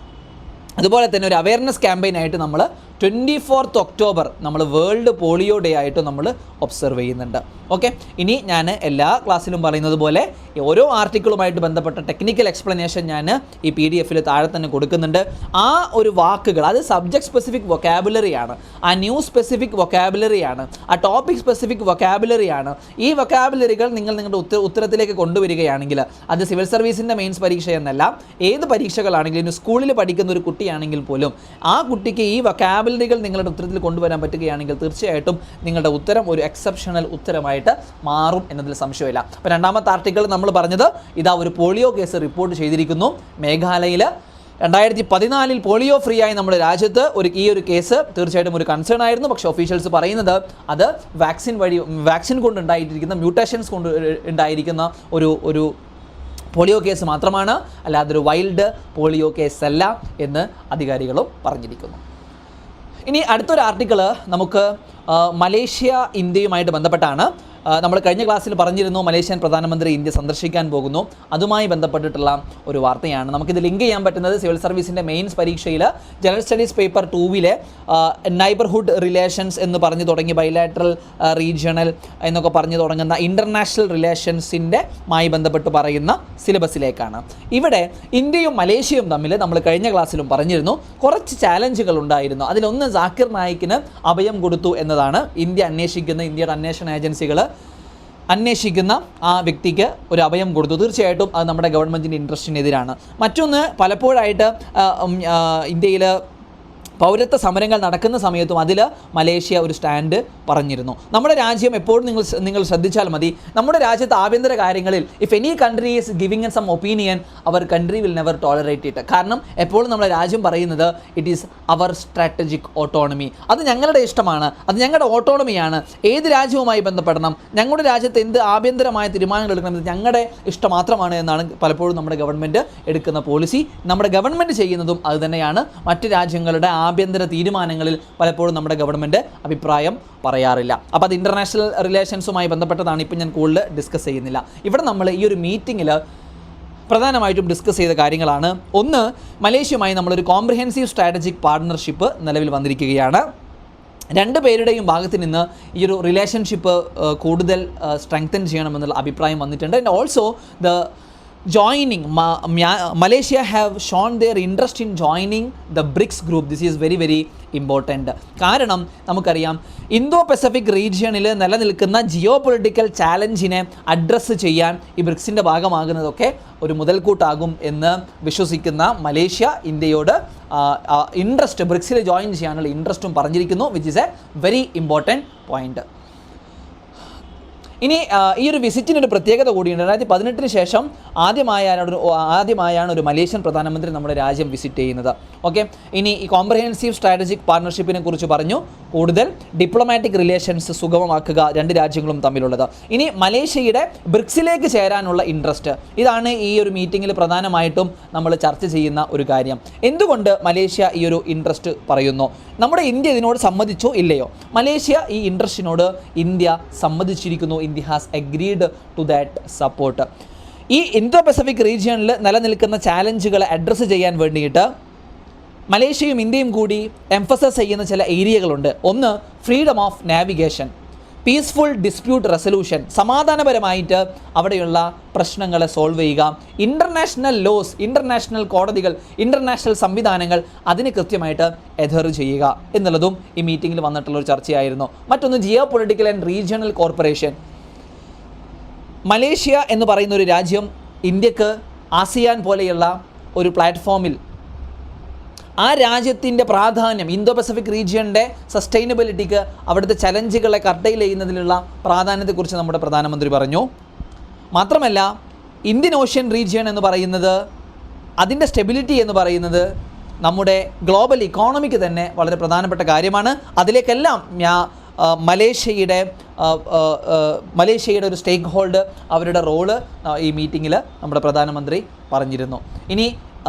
അതുപോലെ തന്നെ ഒരു അവയർനെസ് ക്യാമ്പയിനായിട്ട് നമ്മൾ 24th October നമ്മൾ വേൾഡ് പോളിയോ ഡേ ആയിട്ട് നമ്മൾ ഒബ്സർവ് ചെയ്യുന്നുണ്ട്. ഓക്കെ, ഇനി ഞാൻ എല്ലാ ക്ലാസ്സിലും പറയുന്നത് പോലെ ഓരോ ആർട്ടിക്കിളുമായിട്ട് ബന്ധപ്പെട്ട ടെക്നിക്കൽ എക്സ്പ്ലനേഷൻ ഞാൻ ഈ PDF-ൽ താഴെ തന്നെ കൊടുക്കുന്നുണ്ട്. ആ ഒരു വാക്കുകൾ, അത് സബ്ജക്ട് സ്പെസിഫിക് വൊക്കാബുലറിയാണ്, ആ ന്യൂസ് സ്പെസിഫിക് വൊക്കാബുലറിയാണ്, ആ ടോപ്പിക് സ്പെസിഫിക് വൊക്കാബുലറിയാണ്. ഈ വൊക്കാബുലറികൾ നിങ്ങളുടെ ഉത്തരത്തിലേക്ക് കൊണ്ടുവരികയാണെങ്കിൽ അത് സിവിൽ സർവീസിൻ്റെ മെയിൻസ് പരീക്ഷ എന്നല്ല, ഏത് പരീക്ഷകളാണെങ്കിലും സ്കൂളിൽ പഠിക്കുന്ന ഒരു കുട്ടിയാണെങ്കിൽ പോലും ആ കുട്ടിക്ക് ഈ വൊക്കാബുലറികൾ നിങ്ങളുടെ ഉത്തരത്തിൽ കൊണ്ടുവരാൻ പറ്റുകയാണെങ്കിൽ തീർച്ചയായിട്ടും നിങ്ങളുടെ ഉത്തരം ഒരു എക്സെപ്ഷണൽ ഉത്തരമായിട്ട് മാറും എന്നതിൽ സംശയമില്ല. അപ്പോൾ രണ്ടാമത്തെ ആർട്ടിക്കിൾ നമ്മൾ പറഞ്ഞത് ഇതാ, ഒരു പോളിയോ കേസ് റിപ്പോർട്ട് ചെയ്തിരിക്കുന്നു. മേഘാലയയിൽ 2014 പോളിയോ ഫ്രീ ആയി നമ്മുടെ രാജ്യത്ത് ഈ ഒരു കേസ് തീർച്ചയായിട്ടും ഒരു കൺസേൺ ആയിരുന്നു. പക്ഷേ ഒഫീഷ്യൽസ് പറയുന്നത് അത് വാക്സിൻ കൊണ്ട് ഉണ്ടായിരിക്കുന്ന മ്യൂട്ടേഷൻസ് കൊണ്ട് ഉണ്ടായിരിക്കുന്ന ഒരു പോളിയോ കേസ് മാത്രമാണ്, അല്ലാതെ ഒരു വൈൽഡ് പോളിയോ കേസ് അല്ല എന്ന് അധികാരികളും പറഞ്ഞിരിക്കുന്നു. ഇനി അടുത്തൊരു ആർട്ടിക്കിൾ നമുക്ക് മലേഷ്യ ഇന്ത്യയുമായിട്ട് ബന്ധപ്പെട്ടാണ്. നമ്മൾ കഴിഞ്ഞ ക്ലാസ്സിൽ പറഞ്ഞിരുന്നു മലേഷ്യൻ പ്രധാനമന്ത്രി ഇന്ത്യ സന്ദർശിക്കാൻ പോകുന്നു. അതുമായി ബന്ധപ്പെട്ടിട്ടുള്ള ഒരു വാർത്തയാണ്. നമുക്കിത് ലിങ്ക് ചെയ്യാൻ പറ്റുന്നത് സിവിൽ സർവീസിൻ്റെ മെയിൻസ് പരീക്ഷയിൽ ജനറൽ സ്റ്റഡീസ് പേപ്പർ 2-ലെ നൈബർഹുഡ് റിലേഷൻസ് എന്ന് പറഞ്ഞു തുടങ്ങി ബൈലാറ്ററൽ, റീജിയണൽ എന്നൊക്കെ പറഞ്ഞു തുടങ്ങുന്ന ഇൻ്റർനാഷണൽ റിലേഷൻസിൻ്റെ മായി ബന്ധപ്പെട്ട് പറയുന്ന സിലബസിലേക്കാണ്. ഇവിടെ ഇന്ത്യയും മലേഷ്യയും തമ്മിൽ നമ്മൾ കഴിഞ്ഞ ക്ലാസ്സിലും പറഞ്ഞിരുന്നു കുറച്ച് ചാലഞ്ചുകൾ ഉണ്ടായിരുന്നു. അതിലൊന്ന് സാക്കിർ നായിക്കിന് അഭയം കൊടുത്തു എന്നതാണ്. ഇന്ത്യയുടെ അന്വേഷണ ഏജൻസികൾ അന്വേഷിക്കുന്ന ആ വ്യക്തിക്ക് ഒരു അഭയം കൊടുത്തു. തീർച്ചയായിട്ടും അത് നമ്മുടെ ഗവൺമെൻറ്റിൻ്റെ ഇൻട്രസ്റ്റിനെതിരാണ്. മറ്റൊന്ന്, പലപ്പോഴായിട്ട് ഇന്ത്യയിൽ പൗരത്വ സമരങ്ങൾ നടക്കുന്ന സമയത്തും അതിൽ മലേഷ്യ ഒരു സ്റ്റാൻഡ് പറഞ്ഞിരുന്നു. നമ്മുടെ രാജ്യം എപ്പോഴും നിങ്ങൾ ശ്രദ്ധിച്ചാൽ മതി, നമ്മുടെ രാജ്യത്ത് ആഭ്യന്തര കാര്യങ്ങളിൽ if any country is giving some opinion our country will never tolerate it. കാരണം എപ്പോഴും നമ്മുടെ രാജ്യം പറയുന്നത് it is our strategic autonomy, അത് ഞങ്ങളുടെ ഇഷ്ടമാണ്, അത് ഞങ്ങളുടെ ഓട്ടോണമിയാണ്, ഏത് രാജ്യവുമായി ബന്ധപ്പെടണം, ഞങ്ങളുടെ രാജ്യത്ത് എന്ത് ആഭ്യന്തരമായ തീരുമാനങ്ങൾ എടുക്കണം ഇത് ഞങ്ങളുടെ ഇഷ്ടം മാത്രമാണ് എന്നാണ് പലപ്പോഴും നമ്മുടെ ഗവൺമെൻറ് എടുക്കുന്ന പോളിസി. നമ്മുടെ ഗവൺമെൻറ് ചെയ്യുന്നതും അതുതന്നെയാണ്. മറ്റ് രാജ്യങ്ങളുടെ ആഭ്യന്തര തീരുമാനങ്ങളിൽ പലപ്പോഴും നമ്മുടെ ഗവൺമെൻറ് അഭിപ്രായം പറയാറില്ല. അപ്പോൾ അത് ഇൻ്റർനാഷണൽ റിലേഷൻസുമായി ബന്ധപ്പെട്ടതാണ്, ഇപ്പം ഞാൻ കൂടുതൽ ഡിസ്കസ് ചെയ്യുന്നില്ല. ഇവിടെ നമ്മൾ ഈ ഒരു മീറ്റിങ്ങിൽ പ്രധാനമായിട്ടും ഡിസ്കസ് ചെയ്ത കാര്യങ്ങളാണ്. ഒന്ന്, മലേഷ്യയുമായി നമ്മളൊരു കോംപ്രിഹെൻസീവ് സ്ട്രാറ്റജിക് പാർട്ട്ണർഷിപ്പ് നിലവിൽ വന്നിരിക്കുകയാണ്. രണ്ട് പേരുടെയും ഭാഗത്ത് നിന്ന് ഈ ഒരു റിലേഷൻഷിപ്പ് കൂടുതൽ സ്ട്രെങ്തൻ ചെയ്യണമെന്നുള്ള അഭിപ്രായം വന്നിട്ടുണ്ട്. And also the joining Malaysia have shown their interest in joining the BRICS group. This is very very important. കാരണം നമുക്കറിയാം ഇന്തോ പസഫിക് റീജിയണിൽ നിലനിൽക്കുന്ന ജിയോ പൊളിറ്റിക്കൽ ചാലഞ്ചിനെ അഡ്രസ്സ് ചെയ്യാൻ ഈ ബ്രിക്സിൻ്റെ ഭാഗമാകുന്നതൊക്കെ ഒരു മുതൽക്കൂട്ടാകും എന്ന് വിശ്വസിക്കുന്ന മലേഷ്യ ഇന്ത്യയോട് ഇൻട്രസ്റ്റ് ബ്രിക്സിൽ ജോയിൻ ചെയ്യാനുള്ള ഇൻട്രസ്റ്റും പറഞ്ഞിരിക്കുന്നു, which is A very important point. ഇനി ഈ ഒരു വിസിറ്റിനൊരു പ്രത്യേകത കൂടിയുണ്ട്. 2018 ശേഷം ആദ്യമായാണ് ഒരു മലേഷ്യൻ പ്രധാനമന്ത്രി നമ്മുടെ രാജ്യം വിസിറ്റ് ചെയ്യുന്നത്. ഓക്കെ, ഇനി ഈ കോംപ്രഹെൻസീവ് സ്ട്രാറ്റജിക് പാർട്ണർഷിപ്പിനെ കുറിച്ച് പറഞ്ഞു, കൂടുതൽ ഡിപ്ലോമാറ്റിക് റിലേഷൻസ് സുഗമമാക്കുക രണ്ട് രാജ്യങ്ങളും തമ്മിലുള്ളത്. ഇനി മലേഷ്യയുടെ ബ്രിക്സിലേക്ക് ചേരാനുള്ള ഇൻട്രസ്റ്റ്, ഇതാണ് ഈ ഒരു മീറ്റിങ്ങിൽ പ്രധാനമായിട്ടും നമ്മൾ ചർച്ച ചെയ്യുന്ന ഒരു കാര്യം. എന്തുകൊണ്ട് മലേഷ്യ ഈ ഒരു ഇൻട്രസ്റ്റ് പറയുന്നു? നമ്മുടെ ഇന്ത്യ ഇതിനോട് സമ്മതിച്ചോ ഇല്ലയോ? മലേഷ്യ ഈ ഇൻട്രസ്റ്റിനോട് ഇന്ത്യ സമ്മതിച്ചിരിക്കുന്നു. India has agreed to that support. ഈ ഇന്തോ പസഫിക് റീജിയണിൽ നിലനിൽക്കുന്ന ചാലഞ്ചുകളെ അഡ്രസ്സ് ചെയ്യാൻ വേണ്ടിയിട്ട് മലേഷ്യയും ഇന്ത്യയും കൂടി എംഫസൈസ് ചെയ്യുന്ന ചില ഏരിയകളുണ്ട്. ഒന്ന്, freedom of navigation, peaceful dispute resolution, സമാധാനപരമായിട്ട് അവിടെയുള്ള പ്രശ്നങ്ങളെ സോൾവ് ചെയ്യുക, ഇൻ്റർനാഷണൽ ലോസ്, ഇൻ്റർനാഷണൽ കോടതികൾ, ഇൻ്റർനാഷണൽ സംവിധാനങ്ങൾ അതിന് കൃത്യമായിട്ട് എഥർ ചെയ്യുക എന്നുള്ളതും ഈ മീറ്റിങ്ങിൽ വന്നിട്ടുള്ളൊരു ചർച്ചയായിരുന്നു. മറ്റൊന്ന്, geo political and regional corporation. Malaysia എന്ന് പറയുന്ന ഒരു രാജ്യം ഇന്ത്യക്ക് ആസിയാൻ പോലെയുള്ള ഒരു പ്ലാറ്റ്ഫോമിൽ ആ രാജ്യത്തിൻ്റെ പ്രാധാന്യം, ഇന്തോ പസഫിക് റീജിയൻ്റെ സസ്റ്റൈനബിലിറ്റിക്ക് അവിടുത്തെ ചലഞ്ചുകളെ കർട്ടൈൽ ചെയ്യുന്നതിലുള്ള പ്രാധാന്യത്തെക്കുറിച്ച് നമ്മുടെ പ്രധാനമന്ത്രി പറഞ്ഞു. മാത്രമല്ല, ഇന്ത്യൻ ഓഷ്യൻ റീജിയൻ എന്ന് പറയുന്നത്, അതിൻ്റെ സ്റ്റെബിലിറ്റി എന്ന് പറയുന്നത് നമ്മുടെ ഗ്ലോബൽ ഇക്കോണമിക്ക് തന്നെ വളരെ പ്രധാനപ്പെട്ട കാര്യമാണ്. അതിലേക്കെല്ലാം മലേഷ്യയുടെ ഒരു സ്റ്റേക്ക് ഹോൾഡർ, അവരുടെ റോള് ഈ മീറ്റിങ്ങിൽ നമ്മുടെ പ്രധാനമന്ത്രി പറഞ്ഞിരുന്നു. ഇനി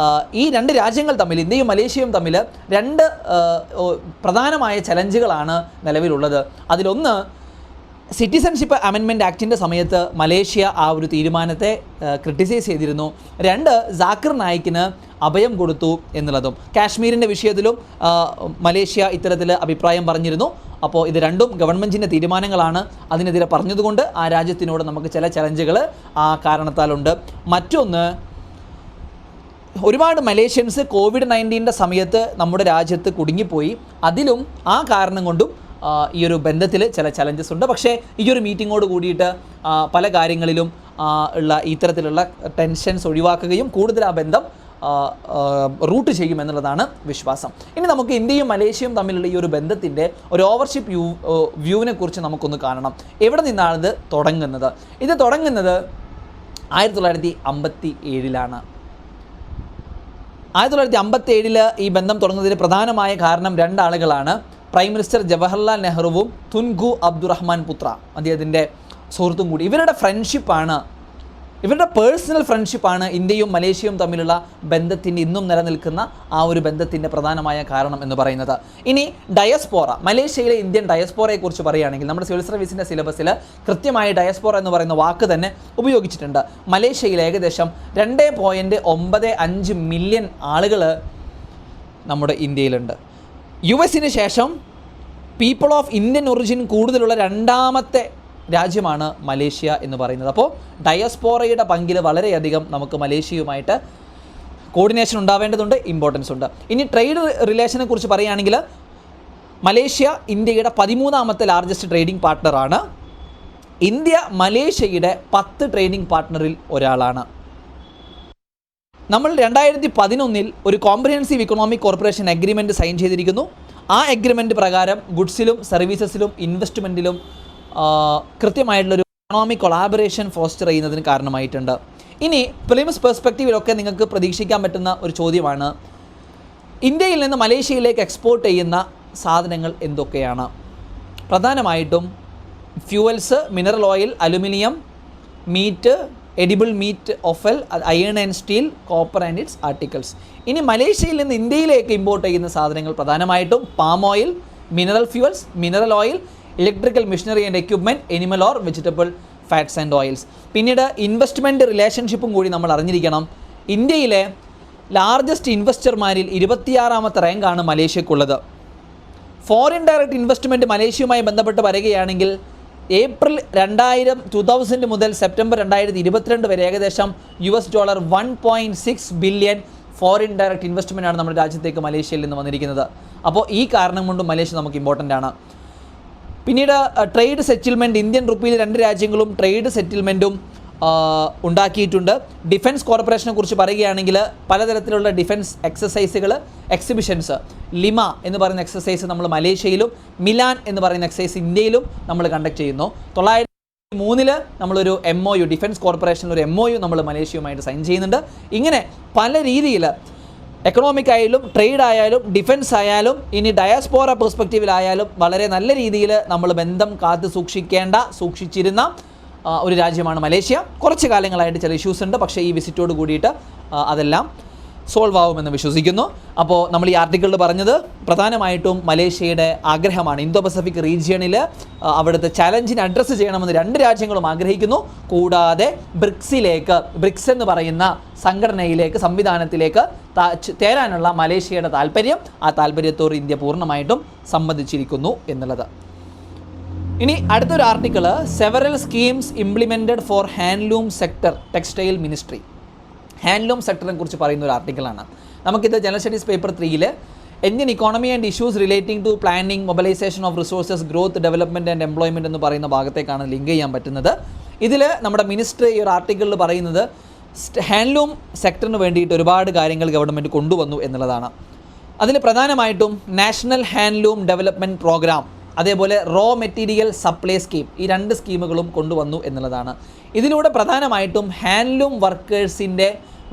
ഈ രണ്ട് രാജ്യങ്ങൾ തമ്മിൽ, ഇന്ത്യയും മലേഷ്യയും തമ്മിൽ രണ്ട് പ്രധാനമായ ചലഞ്ചുകളാണ് നിലവിലുള്ളത്. അതിലൊന്ന്, സിറ്റിസൺഷിപ്പ് അമെൻമെൻറ്റ് ആക്ടിൻ്റെ സമയത്ത് മലേഷ്യ ആ ഒരു തീരുമാനത്തെ ക്രിട്ടിസൈസ് ചെയ്തിരുന്നു. രണ്ട്, ജാക്കിർ നായിക്കിന് അഭയം കൊടുത്തു എന്നുള്ളതും. കാശ്മീരിൻ്റെ വിഷയത്തിലും മലേഷ്യ ഇത്തരത്തിൽ അഭിപ്രായം പറഞ്ഞിരുന്നു. അപ്പോൾ ഇത് രണ്ടും ഗവൺമെൻറ്റിൻ്റെ തീരുമാനങ്ങളാണ്. അതിനെതിരെ പറഞ്ഞതുകൊണ്ട് ആ രാജ്യത്തിനോട് നമുക്ക് ചില ചലഞ്ചുകൾ ആ കാരണത്താലുണ്ട്. മറ്റൊന്ന്, ഒരുപാട് മലേഷ്യൻസ് COVID-19 സമയത്ത് നമ്മുടെ രാജ്യത്ത് കുടുങ്ങിപ്പോയി. അതിലും ആ കാരണം കൊണ്ടും ഈ ഒരു ബന്ധത്തിൽ ചില ചലഞ്ചസ് ഉണ്ട്. പക്ഷേ ഈ ഒരു മീറ്റിങ്ങോട് കൂടിയിട്ട് പല കാര്യങ്ങളിലും ഉള്ള ഇത്തരത്തിലുള്ള ടെൻഷൻസ് ഒഴിവാക്കുകയും കൂടുതൽ ആ ബന്ധം റൂട്ട് ചെയ്യുമെന്നുള്ളതാണ് വിശ്വാസം. ഇനി നമുക്ക് ഇന്ത്യയും മലേഷ്യയും തമ്മിലുള്ള ഈ ഒരു ബന്ധത്തിൻ്റെ ഒരു ഓവർഷിപ്പ് വ്യൂവിനെ കുറിച്ച് നമുക്കൊന്ന് കാണണം. എവിടെ നിന്നാണ് ഇത് തുടങ്ങുന്നത്? ഇത് തുടങ്ങുന്നത് 1957 1957 ഈ ബന്ധം തുടങ്ങുന്നതിന് പ്രധാനമായ കാരണം രണ്ടാളുകളാണ്. പ്രൈം മിനിസ്റ്റർ ജവഹർലാൽ നെഹ്റുവും തുൻഗു അബ്ദുറഹ്മാൻ പുത്ര, അദ്ദേഹത്തിൻ്റെ സുഹൃത്തും കൂടി. ഇവരുടെ ഫ്രണ്ട്ഷിപ്പാണ്, ഇവരുടെ പേഴ്സണൽ ഫ്രണ്ട്ഷിപ്പാണ് ഇന്ത്യയും മലേഷ്യയും തമ്മിലുള്ള ബന്ധത്തിൻ്റെ, ഇന്നും നിലനിൽക്കുന്ന ആ ഒരു ബന്ധത്തിൻ്റെ പ്രധാനമായ കാരണം എന്ന് പറയുന്നത്. ഇനി ഡയസ്പോറ, മലേഷ്യയിലെ ഇന്ത്യൻ ഡയസ്പോറയെക്കുറിച്ച് പറയുകയാണെങ്കിൽ നമ്മുടെ സിവിൽ സർവീസിൻ്റെ സിലബസിൽ കൃത്യമായി ഡയസ്പോറ എന്ന് പറയുന്ന വാക്ക് തന്നെ ഉപയോഗിച്ചിട്ടുണ്ട്. മലേഷ്യയിൽ ഏകദേശം 2.95 മില്യൺ ആളുകൾ നമ്മുടെ ഇന്ത്യയിലുണ്ട്. US ശേഷം പീപ്പിൾ ഓഫ് ഇന്ത്യൻ ഒറിജിൻ കൂടുതലുള്ള രണ്ടാമത്തെ രാജ്യമാണ് മലേഷ്യ എന്ന് പറയുന്നത്. അപ്പോൾ ഡയസ്പോറയുടെ പങ്കിൽ വളരെയധികം നമുക്ക് മലേഷ്യയുമായിട്ട് കോർഡിനേഷൻ ഉണ്ടാവേണ്ടതുണ്ട്, ഇമ്പോർട്ടൻസ് ഉണ്ട്. ഇനി ട്രേഡ് റിലേഷനെ കുറിച്ച് പറയുകയാണെങ്കിൽ മലേഷ്യ ഇന്ത്യയുടെ 13ാമത്തെ ലാർജസ്റ്റ് ട്രേഡിംഗ് പാർട്ട്ണറാണ്. ഇന്ത്യ മലേഷ്യയുടെ 10 ട്രേഡിംഗ് പാർട്ട്ണറിൽ ഒരാളാണ്. നമ്മൾ 2011 ഒരു comprehensive economic corporation agreement sign ചെയ്തിരിക്കുന്നു. ആ അഗ്രിമെൻറ്റ് പ്രകാരം ഗുഡ്സിലും സർവീസസിലും ഇൻവെസ്റ്റ്മെൻറ്റിലും കൃത്യമായിട്ടുള്ളൊരു ഇക്കണോമിക് കൊളാബറേഷൻ ഫോസ്റ്റർ ചെയ്യുന്നതിന് കാരണമായിട്ടുണ്ട്. ഇനി പ്രിലിംസ് പെർസ്പെക്റ്റീവിലൊക്കെ നിങ്ങൾക്ക് പ്രതീക്ഷിക്കാൻ പറ്റുന്ന ഒരു ചോദ്യമാണ്, ഇന്ത്യയിൽ നിന്ന് മലേഷ്യയിലേക്ക് എക്സ്പോർട്ട് ചെയ്യുന്ന സാധനങ്ങൾ എന്തൊക്കെയാണ്? പ്രധാനമായിട്ടും fuels, mineral oil, aluminium, meat, edible meat, offal, iron and steel, copper and its articles. ഇനി മലേഷ്യയിൽ നിന്ന് ഇന്ത്യയിലേക്ക് ഇമ്പോർട്ട് ചെയ്യുന്ന സാധനങ്ങൾ പ്രധാനമായിട്ടും palm oil, mineral fuels, mineral oil, electrical machinery and equipment, animal or vegetable fats and oils. പിന്നീട് investment റിലേഷൻഷിപ്പും കൂടി നമ്മൾ അറിഞ്ഞിരിക്കണം. ഇന്ത്യയിലെ ലാർജസ്റ്റ് ഇൻവെസ്റ്റർമാരിൽ 26ാമത്തെ റാങ്കാണ് മലേഷ്യക്കുള്ളത്. ഫോറിൻ ഡയറക്റ്റ് ഇൻവെസ്റ്റ്മെൻറ്റ് മലേഷ്യയുമായി ബന്ധപ്പെട്ട് വരികയാണെങ്കിൽ ഏപ്രിൽ 2000 മുതൽ സെപ്റ്റംബർ 2022 വരെ ഏകദേശം $1.6 ബില്യൺ ഫോറിൻ ഡയറക്റ്റ് ഇൻവെസ്റ്റ്മെൻറ്റാണ് നമ്മുടെ രാജ്യത്തേക്ക് മലേഷ്യയിൽ നിന്ന് വന്നിരിക്കുന്നത്. അപ്പോൾ ഈ കാരണം കൊണ്ട് മലേഷ്യ നമുക്ക് ഇമ്പോർട്ടൻ്റ് ആണ്. പിന്നീട് ട്രേഡ് സെറ്റിൽമെൻറ്റ്, ഇന്ത്യൻ റുപ്പിയിൽ 2 രാജ്യങ്ങളും ട്രേഡ് സെറ്റിൽമെൻറ്റും ഉണ്ടാക്കിയിട്ടുണ്ട്. ഡിഫൻസ് കോർപ്പറേഷനെ കുറിച്ച് പറയുകയാണെങ്കിൽ പലതരത്തിലുള്ള ഡിഫൻസ് എക്സസൈസുകൾ, എക്സിബിഷൻസ്, ലിമ എന്ന് പറയുന്ന എക്സസൈസ് നമ്മൾ മലേഷ്യയിലും, മിലാൻ എന്ന് പറയുന്ന എക്സസൈസ് ഇന്ത്യയിലും നമ്മൾ കണ്ടക്ട് ചെയ്യുന്നു. 2003 നമ്മളൊരു MOU, ഡിഫൻസ് കോർപ്പറേഷനിൽ ഒരു MOU നമ്മൾ മലേഷ്യയുമായിട്ട് സൈൻ ചെയ്യുന്നുണ്ട്. ഇങ്ങനെ പല രീതിയിൽ എക്കണോമിക് ആയാലും ട്രേഡ് ആയാലും ഡിഫൻസ് ആയാലും ഇനി ഡയസ്പോറ പെർസ്പെക്റ്റീവിലായാലും വളരെ നല്ല രീതിയിൽ നമ്മൾ ബന്ധം സൂക്ഷിച്ചിരുന്ന ഒരു രാജ്യമാണ് മലേഷ്യ. കുറച്ച് കാലങ്ങളായിട്ട് ചില ഇഷ്യൂസ് ഉണ്ട്, പക്ഷേ ഈ വിസിറ്റോട് കൂടിയിട്ട് അതെല്ലാം സോൾവ് ആവുമെന്ന് വിശ്വസിക്കുന്നു. അപ്പോൾ നമ്മൾ ഈ ആർട്ടിക്കിളിൽ പറഞ്ഞത് പ്രധാനമായിട്ടും മലേഷ്യയുടെ ആഗ്രഹമാണ്. ഇന്തോ പസഫിക് റീജിയണിൽ അവിടുത്തെ ചലഞ്ചിനെ അഡ്രസ്സ് ചെയ്യണമെന്ന് 2 രാജ്യങ്ങളും ആഗ്രഹിക്കുന്നു. കൂടാതെ ബ്രിക്സ് എന്ന് പറയുന്ന സംഘടനയിലേക്ക്, സംവിധാനത്തിലേക്ക് ചേരാനുള്ള മലേഷ്യയുടെ താല്പര്യം, ആ താല്പര്യത്തോട് ഇന്ത്യ പൂർണ്ണമായിട്ടും സമ്മതിച്ചിരിക്കുന്നു എന്നുള്ളത്. ഇനി അടുത്തൊരു article, several schemes implemented for handloom sector textile ministry. Handloom സെക്ടറിനെ കുറിച്ച് പറയുന്ന ഒരു ആർട്ടിക്കിളാണ്. നമുക്കിത് general studies paper 3 Indian economy and issues relating to planning, mobilisation of resources, growth, development and employment എന്ന് പറയുന്ന ഭാഗത്തേക്കാണ് ലിങ്ക് ചെയ്യാൻ പറ്റുന്നത്. ഇതിൽ നമ്മുടെ മിനിസ്റ്റർ ഈ ഒരു ആർട്ടിക്കിളിൽ പറയുന്നത് ഹാൻഡ്ലൂം സെക്ടറിന് വേണ്ടിയിട്ട് ഒരുപാട് കാര്യങ്ങൾ ഗവൺമെൻറ് കൊണ്ടുവന്നു എന്നുള്ളതാണ്. അതിൽ പ്രധാനമായിട്ടും നാഷണൽ ഹാൻഡ്ലൂം ഡെവലപ്മെൻറ്റ് പ്രോഗ്രാം, അതേപോലെ റോ മെറ്റീരിയൽ സപ്ലൈ സ്കീം, ഈ 2 സ്കീമുകളും കൊണ്ടുവന്നു എന്നുള്ളതാണ്. ഇതിലൂടെ പ്രധാനമായിട്ടും ഹാൻഡ്ലൂം വർക്കേഴ്സിൻ്റെ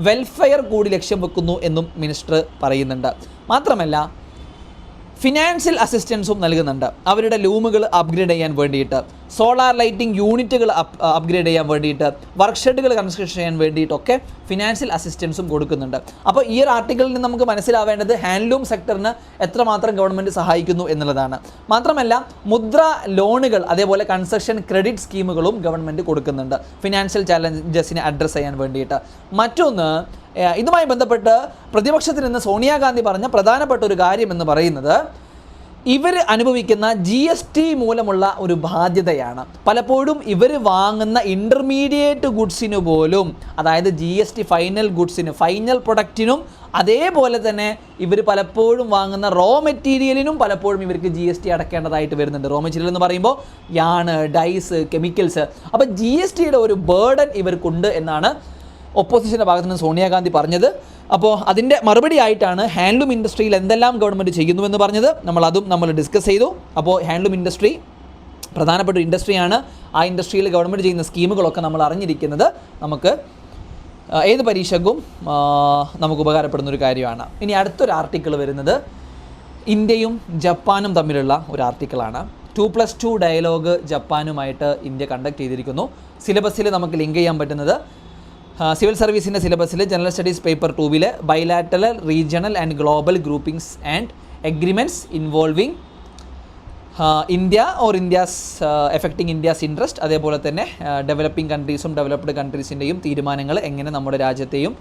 വെൽഫെയർ കൂടി ലക്ഷ്യം വെക്കുന്നു എന്നും മിനിസ്റ്റർ പറയുന്നുണ്ട്. മാത്രമല്ല ഫിനാൻഷ്യൽ അസിസ്റ്റൻസും നൽകുന്നുണ്ട്. അവരുടെ ലൂമുകൾ അപ്ഗ്രേഡ് ചെയ്യാൻ വേണ്ടിയിട്ട്, സോളാർ ലൈറ്റിംഗ് യൂണിറ്റുകൾ അപ്ഗ്രേഡ് ചെയ്യാൻ വേണ്ടിയിട്ട്, വർക്ക് ഷെഡുകൾ കൺസ്ട്രക്ഷൻ ചെയ്യാൻ വേണ്ടിയിട്ടൊക്കെ ഫിനാൻഷ്യൽ അസിസ്റ്റൻസും കൊടുക്കുന്നുണ്ട്. അപ്പോൾ ഈ ഒരു ആർട്ടിക്കിളിൽ നിന്ന് നമുക്ക് മനസ്സിലാവേണ്ടത് ഹാൻഡ്ലൂം സെക്ടറിന് എത്രമാത്രം ഗവൺമെൻറ് സഹായിക്കുന്നു എന്നുള്ളതാണ്. മാത്രമല്ല മുദ്ര ലോണുകൾ, അതേപോലെ കൺസ്ട്രക്ഷൻ ക്രെഡിറ്റ് സ്കീമുകളും ഗവൺമെൻറ് കൊടുക്കുന്നുണ്ട് ഫിനാൻഷ്യൽ ചാലഞ്ചസിനെ അഡ്രസ്സ് ചെയ്യാൻ വേണ്ടിയിട്ട്. മറ്റൊന്ന്, ഇതുമായി ബന്ധപ്പെട്ട് പ്രതിപക്ഷത്തിൽ നിന്ന് സോണിയാഗാന്ധി പറഞ്ഞ പ്രധാനപ്പെട്ട ഒരു കാര്യം എന്ന് പറയുന്നത് ഇവർ അനുഭവിക്കുന്ന GST മൂലമുള്ള ഒരു ബാധ്യതയാണ്. പലപ്പോഴും ഇവർ വാങ്ങുന്ന ഇൻ്റർമീഡിയറ്റ് ഗുഡ്സിന് പോലും, അതായത് GST ഫൈനൽ ഗുഡ്സിന്, ഫൈനൽ പ്രൊഡക്റ്റിനും, അതേപോലെ തന്നെ ഇവർ പലപ്പോഴും വാങ്ങുന്ന റോ മെറ്റീരിയലിനും പലപ്പോഴും ഇവർക്ക് GST അടക്കേണ്ടതായിട്ട് വരുന്നുണ്ട്. റോ മെറ്റീരിയൽ എന്ന് പറയുമ്പോൾ യാണ്, ഡൈസ്, കെമിക്കൽസ്. അപ്പോൾ GSTയുടെ ഒരു ബേർഡൻ ഇവർക്കുണ്ട് എന്നാണ് ഒപ്പോസിഷൻ്റെ ഭാഗത്ത് നിന്ന് സോണിയാഗാന്ധി പറഞ്ഞത്. അപ്പോൾ അതിൻ്റെ മറുപടി ആയിട്ടാണ് ഹാൻഡ്ലൂം ഇൻഡസ്ട്രിയിൽ എന്തെല്ലാം ഗവൺമെൻറ് ചെയ്യുന്നുവെന്ന് പറഞ്ഞത്. നമ്മൾ ഡിസ്കസ് ചെയ്തു. അപ്പോൾ ഹാൻഡ്ലൂം ഇൻഡസ്ട്രി പ്രധാനപ്പെട്ട ഒരു ഇൻഡസ്ട്രിയാണ്. ആ ഇൻഡസ്ട്രിയിൽ ഗവൺമെൻറ് ചെയ്യുന്ന സ്കീമുകളൊക്കെ നമ്മൾ അറിഞ്ഞിരിക്കുന്നത് നമുക്ക് ഏത് പരീക്ഷയ്ക്കും നമുക്ക് ഉപകാരപ്പെടുന്നൊരു കാര്യമാണ്. ഇനി അടുത്തൊരു ആർട്ടിക്കിൾ വരുന്നത് ഇന്ത്യയും ജപ്പാനും തമ്മിലുള്ള ഒരു ആർട്ടിക്കിളാണ്. 2+2 ഡയലോഗ് ജപ്പാനുമായിട്ട് ഇന്ത്യ കണ്ടക്ട് ചെയ്തിരിക്കുന്നു. സിലബസിൽ നമുക്ക് ലിങ്ക് ചെയ്യാൻ പറ്റുന്നത് സിവിൽ സർവീസിൻ്റെ സിലബസിൽ general studies paper 2 bilateral, regional and global groupings and agreements involving India or India's affecting India's interest, അതേപോലെ തന്നെ ഡെവലപ്പിംഗ് കൺട്രീസും ഡെവലപ്ഡ് കൺട്രീസിൻ്റെയും തീരുമാനങ്ങൾ എങ്ങനെ നമ്മുടെ രാജ്യത്തെയും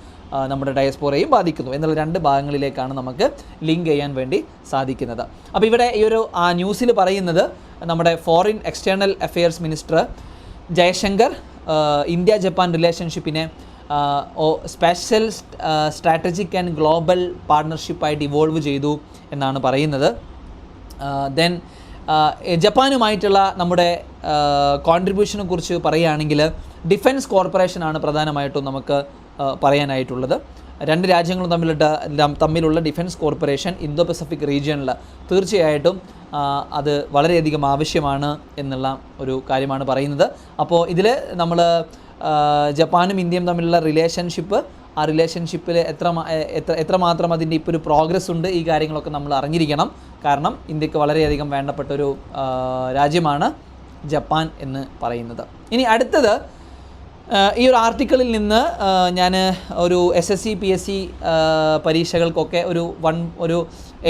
നമ്മുടെ ഡയസ്പോറയെയും ബാധിക്കുന്നു എന്നുള്ള 2 ഭാഗങ്ങളിലേക്കാണ് നമുക്ക് ലിങ്ക് ചെയ്യാൻ വേണ്ടി സാധിക്കുന്നത്. അപ്പോൾ ഇവിടെ ഈ ഒരു ന്യൂസിൽ പറയുന്നത് നമ്മുടെ foreign external affairs minister Jaishankar India Japan റിലേഷൻഷിപ്പിനെ സ്പെഷ്യൽ സ്ട്രാറ്റജിക് ആൻഡ് ഗ്ലോബൽ പാർട്ട്ണർഷിപ്പായിട്ട് ഇവോൾവ് ചെയ്തു എന്നാണ് പറയുന്നത്. ദെൻ ജപ്പാനുമായിട്ടുള്ള നമ്മുടെ കോൺട്രിബ്യൂഷനെ കുറിച്ച് പറയുകയാണെങ്കിൽ ഡിഫൻസ് കോർപ്പറേഷനാണ് പ്രധാനമായിട്ടും നമുക്ക് പറയാനായിട്ടുള്ളത്. രണ്ട് രാജ്യങ്ങളും തമ്മിലുള്ള ഡിഫൻസ് കോർപ്പറേഷൻ ഇന്തോ പസഫിക് റീജിയനിൽ തീർച്ചയായിട്ടും അത് വളരെയധികം ആവശ്യമാണ് എന്നുള്ള ഒരു കാര്യമാണ് പറയുന്നത്. അപ്പോൾ ഇതിൽ നമ്മൾ ജപ്പാനും ഇന്ത്യയും തമ്മിലുള്ള റിലേഷൻഷിപ്പ്, ആ റിലേഷൻഷിപ്പിൽ എത്രമാത്രം അതിൻ്റെ ഇപ്പോൾ ഒരു പ്രോഗ്രസ് ഉണ്ട്, ഈ കാര്യങ്ങളൊക്കെ നമ്മൾ അറിഞ്ഞിരിക്കണം. കാരണം ഇന്ത്യക്ക് വളരെയധികം വേണ്ടപ്പെട്ടൊരു രാജ്യമാണ് ജപ്പാൻ എന്ന് പറയുന്നത്. ഇനി അടുത്തത്, ഈ ഒരു ആർട്ടിക്കിളിൽ നിന്ന് ഞാൻ ഒരു SSC PSC പരീക്ഷകൾക്കൊക്കെ ഒരു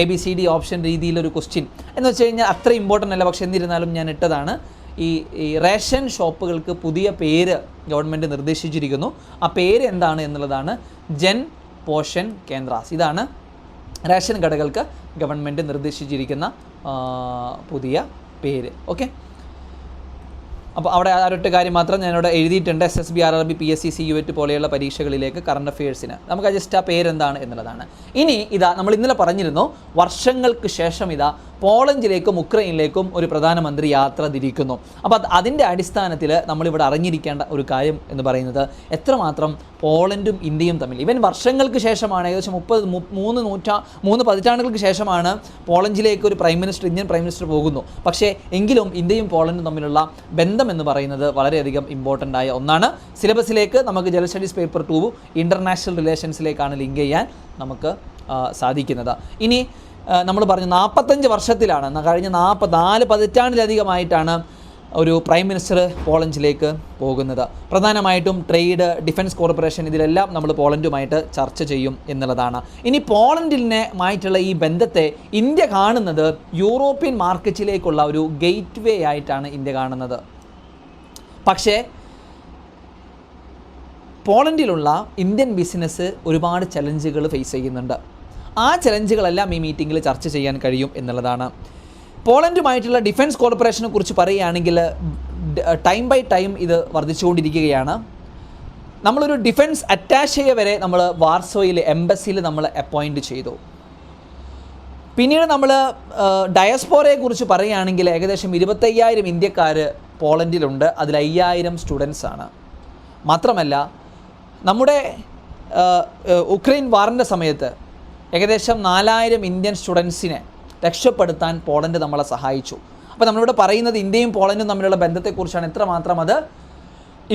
ABCD ഓപ്ഷൻ രീതിയിലൊരു ക്വസ്റ്റ്യൻ എന്ന് വെച്ച് കഴിഞ്ഞാൽ അത്ര ഇമ്പോർട്ടൻ്റ് അല്ല, പക്ഷേ എന്നിരുന്നാലും ഞാൻ ഇട്ടതാണ്. ഈ റേഷൻ ഷോപ്പുകൾക്ക് പുതിയ പേര് ഗവൺമെൻറ് നിർദ്ദേശിച്ചിരിക്കുന്നു. ആ പേര് എന്താണ് എന്നുള്ളതാണ് ജൻ പോഷൻ കേന്ദ്രാസ്. ഇതാണ് റേഷൻ കടകൾക്ക് ഗവൺമെൻറ് നിർദ്ദേശിച്ചിരിക്കുന്ന പുതിയ പേര്. ഓക്കെ, അപ്പോൾ അവിടെ ഒരൊറ്റ കാര്യം മാത്രം ഞാനിവിടെ എഴുതിയിട്ടുണ്ട്. SSB RRB PSC CUET പോലെയുള്ള പരീക്ഷകളിലേക്ക് കറണ്ട് അഫയേഴ്സിന് നമുക്ക് ജസ്റ്റ് ആ പേരെന്താണ് എന്നുള്ളതാണ്. ഇനി ഇതാ നമ്മൾ ഇന്നലെ പറഞ്ഞിരുന്നു, വർഷങ്ങൾക്ക് ശേഷം ഇതാ പോളണ്ടിലേക്കും ഉക്രൈനിലേക്കും ഒരു പ്രധാനമന്ത്രി യാത്ര തിരിക്കുന്നു. അപ്പോൾ അതിൻ്റെ അടിസ്ഥാനത്തിൽ നമ്മളിവിടെ അറിഞ്ഞിരിക്കേണ്ട ഒരു കാര്യം എന്ന് പറയുന്നത് എത്രമാത്രം പോളണ്ടും ഇന്ത്യയും തമ്മിൽ, ഇവൻ വർഷങ്ങൾക്ക് ശേഷമാണ്, ഏകദേശം 3 പതിറ്റാണ്ടുകൾക്ക് ശേഷമാണ് പോളണ്ടിലേക്ക് ഒരു ഇന്ത്യൻ പ്രൈം മിനിസ്റ്റർ പോകുന്നു. പക്ഷേ എങ്കിലും ഇന്ത്യയും പോളണ്ടും തമ്മിലുള്ള ബന്ധം എന്ന് പറയുന്നത് വളരെയധികം ഇമ്പോർട്ടൻ്റ് ആയ ഒന്നാണ്. സിലബസിലേക്ക് നമുക്ക് ജനറൽ സ്റ്റഡീസ് പേപ്പർ 2 ഇൻ്റർനാഷണൽ റിലേഷൻസിലേക്കാണ് ലിങ്ക് ചെയ്യാൻ നമുക്ക് സാധിക്കുന്നത്. ഇനി നമ്മൾ പറഞ്ഞു 45 വർഷത്തിലാണ്, കഴിഞ്ഞ 4 പതിറ്റാണ്ടിലധികമായിട്ടാണ് ഒരു പ്രൈം മിനിസ്റ്റർ പോളണ്ടിലേക്ക് പോകുന്നത്. പ്രധാനമായിട്ടും ട്രേഡ്, ഡിഫൻസ് കോർപ്പറേഷൻ, ഇതിലെല്ലാം നമ്മൾ പോളണ്ടുമായിട്ട് ചർച്ച ചെയ്യും എന്നുള്ളതാണ്. ഇനി പോളണ്ടിനുമായിട്ടുള്ള ഈ ബന്ധത്തെ ഇന്ത്യ കാണുന്നത് യൂറോപ്യൻ മാർക്കറ്റിലേക്കുള്ള ഒരു ഗേറ്റ് വേ ആയിട്ടാണ് ഇന്ത്യ കാണുന്നത്. പക്ഷേ പോളണ്ടിലുള്ള ഇന്ത്യൻ ബിസിനസ് ഒരുപാട് ചലഞ്ചുകൾ ഫേസ് ചെയ്യുന്നുണ്ട്. ആ ചലഞ്ചുകളെല്ലാം ഈ മീറ്റിങ്ങിൽ ചർച്ച ചെയ്യാൻ കഴിയും എന്നുള്ളതാണ്. പോളണ്ടുമായിട്ടുള്ള ഡിഫൻസ് കോർപ്പറേഷനെ കുറിച്ച് പറയുകയാണെങ്കിൽ ടൈം ബൈ ടൈം ഇത് വർദ്ധിച്ചുകൊണ്ടിരിക്കുകയാണ്. നമ്മളൊരു ഡിഫൻസ് അറ്റാഷയെ വരെ നമ്മൾ വാർസോയിൽ എംബസിയിൽ നമ്മൾ അപ്പോയിൻറ്റ് ചെയ്തു. പിന്നീട് നമ്മൾ ഡയസ്പോറയെ കുറിച്ച് പറയുകയാണെങ്കിൽ ഏകദേശം 25,000 ഇന്ത്യക്കാർ പോളണ്ടിലുണ്ട്. അതിൽ 5,000 സ്റ്റുഡൻസ് ആണ്. മാത്രമല്ല നമ്മുടെ ഉക്രൈൻ വാറിൻ്റെ സമയത്ത് ഏകദേശം 4,000 ഇന്ത്യൻ സ്റ്റുഡൻസിനെ രക്ഷപ്പെടുത്താൻ പോളണ്ട് നമ്മളെ സഹായിച്ചു. അപ്പോൾ നമ്മളിവിടെ പറയുന്നത് ഇന്ത്യയും പോളണ്ടും തമ്മിലുള്ള ബന്ധത്തെക്കുറിച്ചാണ്, എത്രമാത്രം അത്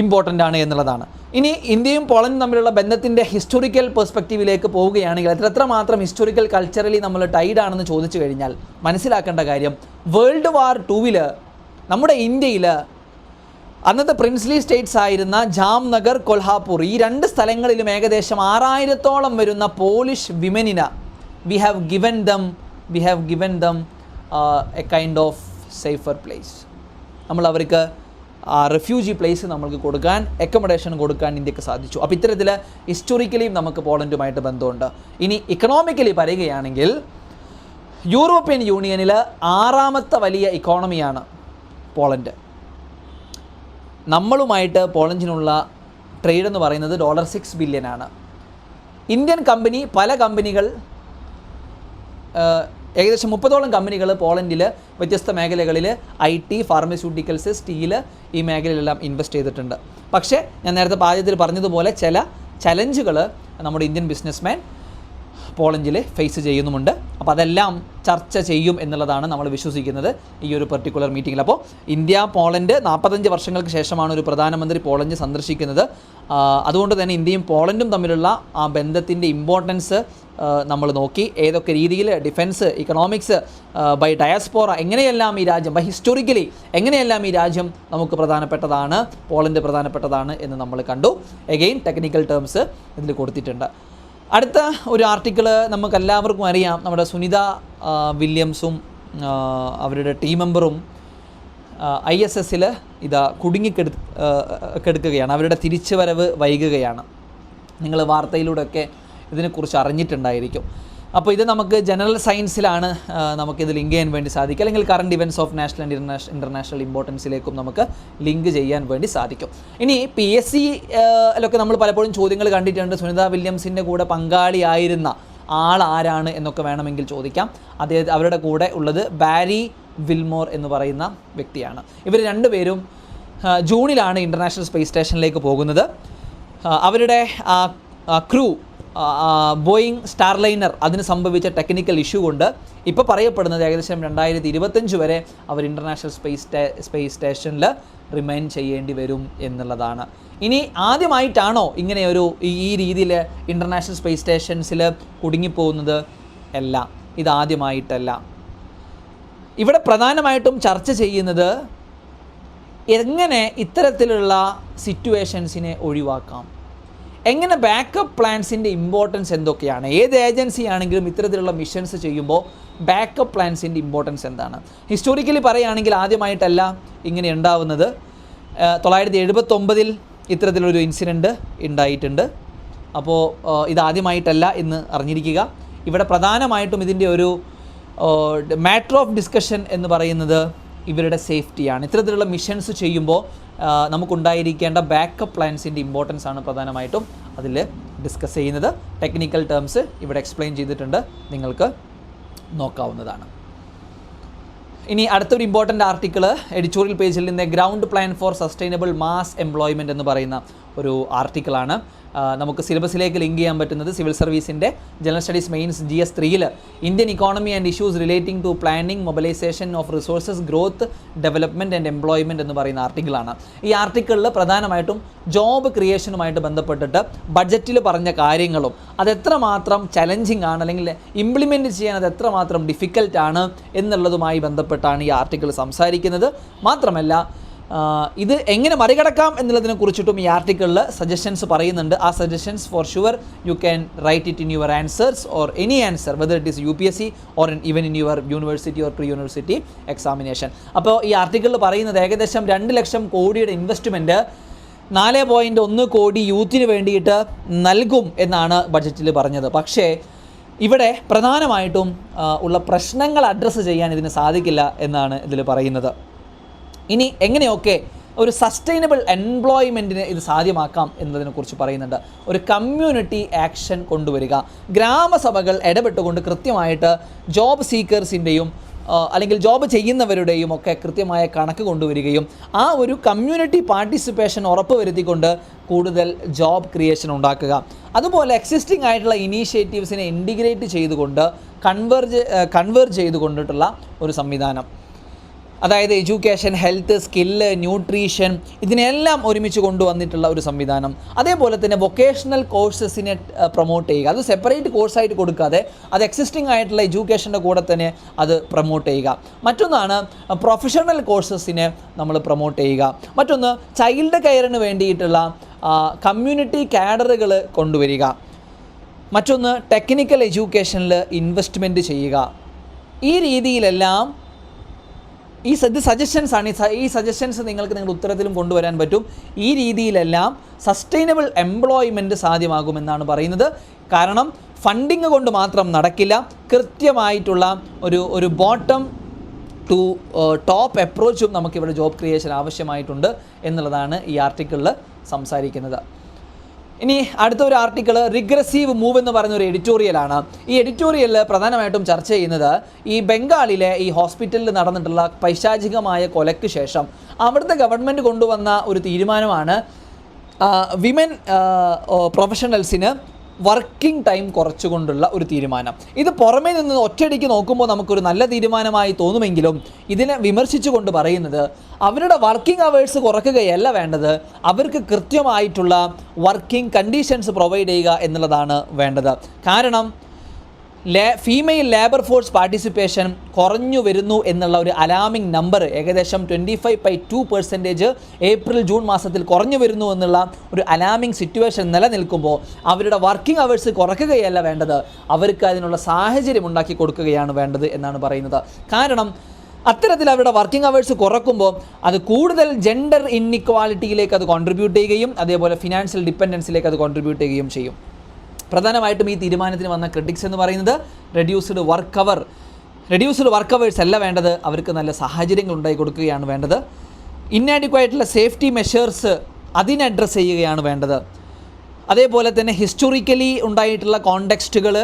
ഇമ്പോർട്ടൻ്റ് ആണ് എന്നുള്ളതാണ്. ഇനി ഇന്ത്യയും പോളണ്ടും തമ്മിലുള്ള ബന്ധത്തിൻ്റെ ഹിസ്റ്റോറിക്കൽ പെർസ്പെക്റ്റീവിലേക്ക് പോവുകയാണെങ്കിൽ എത്രമാത്രം ഹിസ്റ്റോറിക്കൽ കൾച്ചറലി നമ്മൾ ടൈഡ് ആണെന്ന് ചോദിച്ചു കഴിഞ്ഞാൽ മനസ്സിലാക്കേണ്ട കാര്യം, വേൾഡ് വാർ 2 നമ്മുടെ ഇന്ത്യയിൽ അന്നത്തെ പ്രിൻസ്ലി സ്റ്റേറ്റ്സ് ആയിരുന്ന ജാംനഗർ, കൊൽഹാപൂർ, ഈ 2 സ്ഥലങ്ങളിലും ഏകദേശം 6,000-ഓളം വരുന്ന പോളിഷ് വിമനിന് we have given them a kind of safer place. നമ്മൾ അവർക്ക് റെഫ്യൂജി പ്ലേസ് നമ്മൾക്ക് കൊടുക്കാൻ, അക്കോമഡേഷൻ കൊടുക്കാൻ ഇന്ത്യക്ക് സാധിച്ചു. അപ്പോൾ ഇത്തരത്തിൽ ഹിസ്റ്റോറിക്കലിയും നമുക്ക് പോളണ്ടുമായിട്ട് ബന്ധമുണ്ട്. ഇനി ഇക്കണോമിക്കലി പറയുകയാണെങ്കിൽ യൂറോപ്യൻ യൂണിയനിൽ 6ാമത്തെ വലിയ ഇക്കോണമിയാണ് പോളണ്ട്. നമ്മളുമായിട്ട് പോളണ്ടിനുള്ള ട്രേഡ് എന്ന് പറയുന്നത് $6 ബില്യൺ ആണ്. ഇന്ത്യൻ പല കമ്പനികൾ, ഏകദേശം 30ഓളം കമ്പനികൾ പോളണ്ടിൽ വ്യത്യസ്ത മേഖലകളിൽ IT, ഫാർമസ്യൂട്ടിക്കൽസ്, സ്റ്റീൽ, ഈ മേഖലയിലെല്ലാം ഇൻവെസ്റ്റ് ചെയ്തിട്ടുണ്ട്. പക്ഷേ ഞാൻ നേരത്തെ ആദ്യത്തിൽ പറഞ്ഞതുപോലെ ചില ചലഞ്ചുകൾ നമ്മുടെ ഇന്ത്യൻ ബിസിനസ്മാൻ പോളണ്ടിൽ ഫേസ് ചെയ്യുന്നുമുണ്ട്. അപ്പോൾ അതെല്ലാം ചർച്ച ചെയ്യും എന്നുള്ളതാണ് നമ്മൾ വിശ്വസിക്കുന്നത് ഈ ഒരു പെർട്ടിക്കുലർ മീറ്റിങ്ങിൽ. അപ്പോൾ ഇന്ത്യ പോളണ്ട് 45 വർഷങ്ങൾക്ക് ശേഷമാണ് ഒരു പ്രധാനമന്ത്രി പോളണ്ട് സന്ദർശിക്കുന്നത്. അതുകൊണ്ട് തന്നെ ഇന്ത്യയും പോളണ്ടും തമ്മിലുള്ള ആ ബന്ധത്തിൻ്റെ ഇമ്പോർട്ടൻസ് നമ്മൾ നോക്കി. ഏതൊക്കെ രീതിയിൽ ഡിഫൻസ്, ഇക്കണോമിക്സ്, ബൈ ഡയസ്പോറ, എങ്ങനെയെല്ലാം ഈ രാജ്യം, ബൈ ഹിസ്റ്റോറിക്കലി എങ്ങനെയെല്ലാം ഈ രാജ്യം നമുക്ക് പ്രധാനപ്പെട്ടതാണ്, പോളണ്ട് പ്രധാനപ്പെട്ടതാണ് എന്ന് നമ്മൾ കണ്ടു. എഗെയിൻ ടെക്നിക്കൽ ടേംസ് ഇതിൽ കൊടുത്തിട്ടുണ്ട്. അടുത്ത ഒരു ആർട്ടിക്കിൾ നമുക്കെല്ലാവർക്കും അറിയാം. നമ്മുടെ സുനിത വില്യംസും അവരുടെ ടീം മെമ്പറും ISSൽ ഇതാ കുടുങ്ങിക്കെടുക്കുകയാണ്. അവരുടെ തിരിച്ചുവരവ് വൈകുകയാണ്. നിങ്ങൾ വാർത്തയിലൂടെയൊക്കെ ഇതിനെക്കുറിച്ച് അറിഞ്ഞിട്ടുണ്ടായിരിക്കും. അപ്പോൾ ഇത് നമുക്ക് ജനറൽ സയൻസിലാണ് നമുക്കിത് ലിങ്ക് ചെയ്യാൻ വേണ്ടി സാധിക്കും. അല്ലെങ്കിൽ current events of national and international ഇമ്പോർട്ടൻസിലേക്കും നമുക്ക് ലിങ്ക് ചെയ്യാൻ വേണ്ടി സാധിക്കും. ഇനി PSCയിലൊക്കെ നമ്മൾ പലപ്പോഴും ചോദ്യങ്ങൾ കണ്ടിട്ടുണ്ട്. സുനിത വില്യംസിൻ്റെ കൂടെ പങ്കാളിയായിരുന്ന ആൾ ആരാണ് എന്നൊക്കെ വേണമെങ്കിൽ ചോദിക്കാം. അവരുടെ കൂടെ ഉള്ളത് ബാരി വിൽമോർ എന്ന് പറയുന്ന വ്യക്തിയാണ്. ഇവർ രണ്ടുപേരും ജൂണിലാണ് ഇൻ്റർനാഷണൽ സ്പേസ് സ്റ്റേഷനിലേക്ക് പോകുന്നത്. അവരുടെ ക്രൂ ബോയിങ് സ്റ്റാർലൈനർ അതിന് സംഭവിച്ച ടെക്നിക്കൽ ഇഷ്യൂ കൊണ്ട് ഇപ്പോൾ പറയപ്പെടുന്നത് ഏകദേശം 2025 വരെ അവർ ഇൻ്റർനാഷണൽ സ്പേസ് സ്റ്റേഷനിൽ റിമൈൻ ചെയ്യേണ്ടി വരും എന്നുള്ളതാണ്. ഇനി ആദ്യമായിട്ടാണോ ഇങ്ങനെ ഈ രീതിയിൽ ഇൻ്റർനാഷണൽ സ്പേസ് സ്റ്റേഷൻസിൽ കുടുങ്ങിപ്പോകുന്നത്? അല്ല, ഇതാദ്യമായിട്ടല്ല. ഇവിടെ പ്രധാനമായിട്ടും ചർച്ച ചെയ്യുന്നത് എങ്ങനെ ഇത്തരത്തിലുള്ള സിറ്റുവേഷൻസിനെ ഒഴിവാക്കാം, എങ്ങനെ ബാക്കപ്പ് പ്ലാൻസിൻ്റെ ഇമ്പോർട്ടൻസ് എന്തൊക്കെയാണ്. ഏത് ഏജൻസി ആണെങ്കിലും ഇത്തരത്തിലുള്ള മിഷൻസ് ചെയ്യുമ്പോൾ ബാക്കപ്പ് പ്ലാൻസിൻ്റെ ഇമ്പോർട്ടൻസ് എന്താണ്. ഹിസ്റ്റോറിക്കലി പറയുകയാണെങ്കിൽ ആദ്യമായിട്ടല്ല ഇങ്ങനെ ഉണ്ടാവുന്നത്. 979 ഇത്തരത്തിലൊരു ഇൻസിഡൻറ്റ് ഉണ്ടായിട്ടുണ്ട്. അപ്പോൾ ഇതാദ്യമായിട്ടല്ല എന്ന് അറിഞ്ഞിരിക്കുക. ഇവിടെ പ്രധാനമായിട്ടും ഇതിൻ്റെ ഒരു മാറ്റർ ഓഫ് ഡിസ്കഷൻ എന്ന് പറയുന്നത് ഇവരുടെ സേഫ്റ്റിയാണ്. ഇത്തരത്തിലുള്ള മിഷൻസ് ചെയ്യുമ്പോൾ നമുക്കുണ്ടായിരിക്കേണ്ട ബാക്കപ്പ് പ്ലാൻസിൻ്റെ ഇമ്പോർട്ടൻസ് ആണ് പ്രധാനമായിട്ടും അതിൽ ഡിസ്കസ് ചെയ്യുന്നത്. ടെക്നിക്കൽ ടേംസ് ഇവിടെ എക്സ്പ്ലെയിൻ ചെയ്തിട്ടുണ്ട്, നിങ്ങൾക്ക് നോക്കാവുന്നതാണ്. ഇനി അടുത്തൊരു ഇമ്പോർട്ടൻ്റ് ആർട്ടിക്കിൾ എഡിറ്റോറിയൽ പേജിൽ നിന്ന് ground plan for sustainable mass employment എന്ന് പറയുന്ന ഒരു ആർട്ടിക്കിളാണ്. നമുക്ക് സിലബസിലേക്ക് ലിങ്ക് ചെയ്യാൻ പറ്റുന്നത് സിവിൽ സർവീസിൻ്റെ general studies mains GS 3 Indian economy and issues relating to planning mobilisation of resources growth development and employment എന്ന് പറയുന്ന ആർട്ടിക്കിളാണ്. ഈ ആർട്ടിക്കിളിൽ പ്രധാനമായിട്ടും ജോബ് ക്രിയേഷനുമായിട്ട് ബന്ധപ്പെട്ടിട്ട് ബഡ്ജറ്റിൽ പറഞ്ഞ കാര്യങ്ങളും അതെത്രമാത്രം ചലഞ്ചിങ് ആണ് അല്ലെങ്കിൽ ഇംപ്ലിമെൻറ്റ് ചെയ്യാൻ അത് എത്രമാത്രം ഡിഫിക്കൽട്ടാണ് എന്നുള്ളതുമായി ബന്ധപ്പെട്ടാണ് ഈ ആർട്ടിക്കിൾ സംസാരിക്കുന്നത്. മാത്രമല്ല ഇത് എങ്ങനെ മറികടക്കാം എന്നുള്ളതിനെ കുറിച്ചിട്ടും ഈ ആർട്ടിക്കിളിൽ സജഷൻസ് പറയുന്നുണ്ട്. ആ suggestions for sure you can write it in your answers or any answer whether it is UPSC or even in your university or pre university examination. അപ്പോൾ ഈ ആർട്ടിക്കിളിൽ പറയുന്നത് ഏകദേശം 2 ലക്ഷം കോടിയുടെ ഇൻവെസ്റ്റ്മെൻറ്റ് 4.1 കോടി യൂത്തിന് വേണ്ടിയിട്ട് നൽകും എന്നാണ് ബഡ്ജറ്റിൽ പറഞ്ഞത്. പക്ഷേ ഇവിടെ പ്രധാനമായിട്ടും ഉള്ള പ്രശ്നങ്ങൾ അഡ്രസ്സ് ചെയ്യാൻ ഇതിന് സാധിക്കില്ല എന്നാണ് ഇതിൽ പറയുന്നത്. ഇനി എങ്ങനെയൊക്കെ ഒരു സസ്റ്റൈനബിൾ എംപ്ലോയ്മെൻറ്റിന് ഇത് സാധ്യമാക്കാം എന്നതിനെക്കുറിച്ച് പറയുന്നുണ്ട്. ഒരു കമ്മ്യൂണിറ്റി ആക്ഷൻ കൊണ്ടുവരിക, ഗ്രാമസഭകൾ ഇടപെട്ടുകൊണ്ട് കൃത്യമായിട്ട് ജോബ് സീക്കേഴ്സിൻ്റെയും അല്ലെങ്കിൽ ജോബ് ചെയ്യുന്നവരുടെയും ഒക്കെ കൃത്യമായ കണക്ക് കൊണ്ടുവരികയും ആ ഒരു കമ്മ്യൂണിറ്റി പാർട്ടിസിപ്പേഷൻ ഉറപ്പുവരുത്തിക്കൊണ്ട് കൂടുതൽ ജോബ് ക്രിയേഷൻ ഉണ്ടാക്കുക. അതുപോലെ എക്സിസ്റ്റിംഗ് ആയിട്ടുള്ള ഇനീഷ്യേറ്റീവ്സിനെ ഇൻറ്റിഗ്രേറ്റ് ചെയ്തുകൊണ്ട് കൺവേർജ് ചെയ്തുകൊണ്ടിട്ടുള്ള ഒരു സംവിധാനം, അതായത് എഡ്യൂക്കേഷൻ, ഹെൽത്ത്, സ്കില്ല്, ന്യൂട്രീഷൻ ഇതിനെല്ലാം ഒരുമിച്ച് കൊണ്ടുവന്നിട്ടുള്ള ഒരു സംവിധാനം. അതേപോലെ തന്നെ വൊക്കേഷണൽ കോഴ്സസിനെ പ്രൊമോട്ട് ചെയ്യുക, അത് സെപ്പറേറ്റ് കോഴ്സായിട്ട് കൊടുക്കാതെ അത് എക്സിസ്റ്റിംഗ് ആയിട്ടുള്ള എഡ്യൂക്കേഷൻ്റെ കൂടെ തന്നെ അത് പ്രൊമോട്ട് ചെയ്യുക. മറ്റൊന്നാണ് പ്രൊഫഷണൽ കോഴ്സസിനെ നമ്മൾ പ്രൊമോട്ട് ചെയ്യുക. മറ്റൊന്ന് ചൈൽഡ് കെയറിന് വേണ്ടിയിട്ടുള്ള കമ്മ്യൂണിറ്റി കാഡറുകൾ കൊണ്ടുവരിക. മറ്റൊന്ന് ടെക്നിക്കൽ എഡ്യൂക്കേഷനിൽ ഇൻവെസ്റ്റ്മെൻറ്റ് ചെയ്യുക. ഈ രീതിയിലെല്ലാം ഈ സജഷൻസ് ആണ്. ഈ സജഷൻസ് നിങ്ങളുടെ ഉത്തരത്തിലും കൊണ്ടുവരാൻ പറ്റും. ഈ രീതിയിലെല്ലാം സസ്റ്റൈനബിൾ എംപ്ലോയ്മെൻറ്റ് സാധ്യമാകുമെന്നാണ് പറയുന്നത്. കാരണം ഫണ്ടിങ് കൊണ്ട് മാത്രം നടക്കില്ല, കൃത്യമായിട്ടുള്ള ഒരു ബോട്ടം ടു ടോപ്പ് അപ്രോച്ചും നമുക്കിവിടെ ജോബ് ക്രിയേഷൻ ആവശ്യമായിട്ടുണ്ട് എന്നുള്ളതാണ് ഈ ആർട്ടിക്കിളിൽ സംസാരിക്കുന്നത്. ഇനി അടുത്തൊരു ആർട്ടിക്കിൾ റിഗ്രസീവ് മൂവ് എന്ന് പറയുന്ന ഒരു എഡിറ്റോറിയലാണ്. ഈ എഡിറ്റോറിയലിൽ പ്രധാനമായിട്ടും ചർച്ച ചെയ്യുന്നത് ഈ ബംഗാളിലെ ഈ ഹോസ്പിറ്റലിൽ നടന്നിട്ടുള്ള പൈശാചികമായ കൊലയ്ക്ക് ശേഷം അവിടുത്തെ ഗവൺമെൻറ് കൊണ്ടുവന്ന ഒരു തീരുമാനമാണ് വിമൻ പ്രൊഫഷണൽസിന് വർക്കിംഗ് ടൈം കുറച്ചുകൊണ്ടുള്ള ഒരു തീരുമാനം. ഇത് പുറമേ നിന്ന് ഒറ്റയടിക്ക് നോക്കുമ്പോൾ നമുക്കൊരു നല്ല തീരുമാനമായി തോന്നുമെങ്കിലും ഇതിനെ വിമർശിച്ചുകൊണ്ട് പറയുന്നത് അവരുടെ വർക്കിംഗ് അവേഴ്സ് കുറയ്ക്കുകയല്ല വേണ്ടത്, അവർക്ക് കൃത്യമായിട്ടുള്ള വർക്കിംഗ് കണ്ടീഷൻസ് പ്രൊവൈഡ് ചെയ്യുക എന്നുള്ളതാണ് വേണ്ടത്. കാരണം ഫീമെയിൽ ലേബർ ഫോഴ്സ് പാർട്ടിസിപ്പേഷൻ കുറഞ്ഞു വരുന്നു എന്നുള്ള ഒരു അലാമിംഗ് നമ്പർ ഏകദേശം 25.2% ഏപ്രിൽ-ജൂൺ മാസത്തിൽ കുറഞ്ഞു വരുന്നു എന്നുള്ള ഒരു അലാമിംഗ് സിറ്റുവേഷൻ നിലനിൽക്കുമ്പോൾ അവരുടെ വർക്കിംഗ് അവേഴ്സ് കുറയ്ക്കുകയല്ല വേണ്ടത്, അവർക്ക് അതിനുള്ള സാഹചര്യം ഉണ്ടാക്കി കൊടുക്കുകയാണ് വേണ്ടത് എന്നാണ് പറയുന്നത്. കാരണം അത്തരത്തിൽ അവരുടെ വർക്കിംഗ് അവേഴ്സ് കുറക്കുമ്പോൾ അത് കൂടുതൽ ജെൻഡർ ഇൻഇക്വാലിറ്റിയിലേക്ക് അത് കോൺട്രിബ്യൂട്ട് ചെയ്യുകയും അതേപോലെ ഫിനാൻഷ്യൽ ഡിപ്പെൻഡൻസിലേക്ക് അത് കോൺട്രിബ്യൂട്ട് ചെയ്യുകയും ചെയ്യും. പ്രധാനമായിട്ടും ഈ തീരുമാനത്തിന് വന്ന ക്രിട്ടിക്സ് എന്ന് പറയുന്നത് റെഡ്യൂസ്ഡ് വർക്ക് അവേഴ്സ് അല്ല വേണ്ടത്, അവർക്ക് നല്ല സാഹചര്യങ്ങൾ ഉണ്ടായി കൊടുക്കുകയാണ് വേണ്ടത്. ഇന്നാഡിക്വായിട്ടുള്ള സേഫ്റ്റി മെഷേഴ്സ് അതിനെ അഡ്രസ്സ് ചെയ്യുകയാണ് വേണ്ടത്. അതേപോലെ തന്നെ ഹിസ്റ്റോറിക്കലി ഉണ്ടായിട്ടുള്ള കോണ്ടെക്സ്റ്റുകൾ,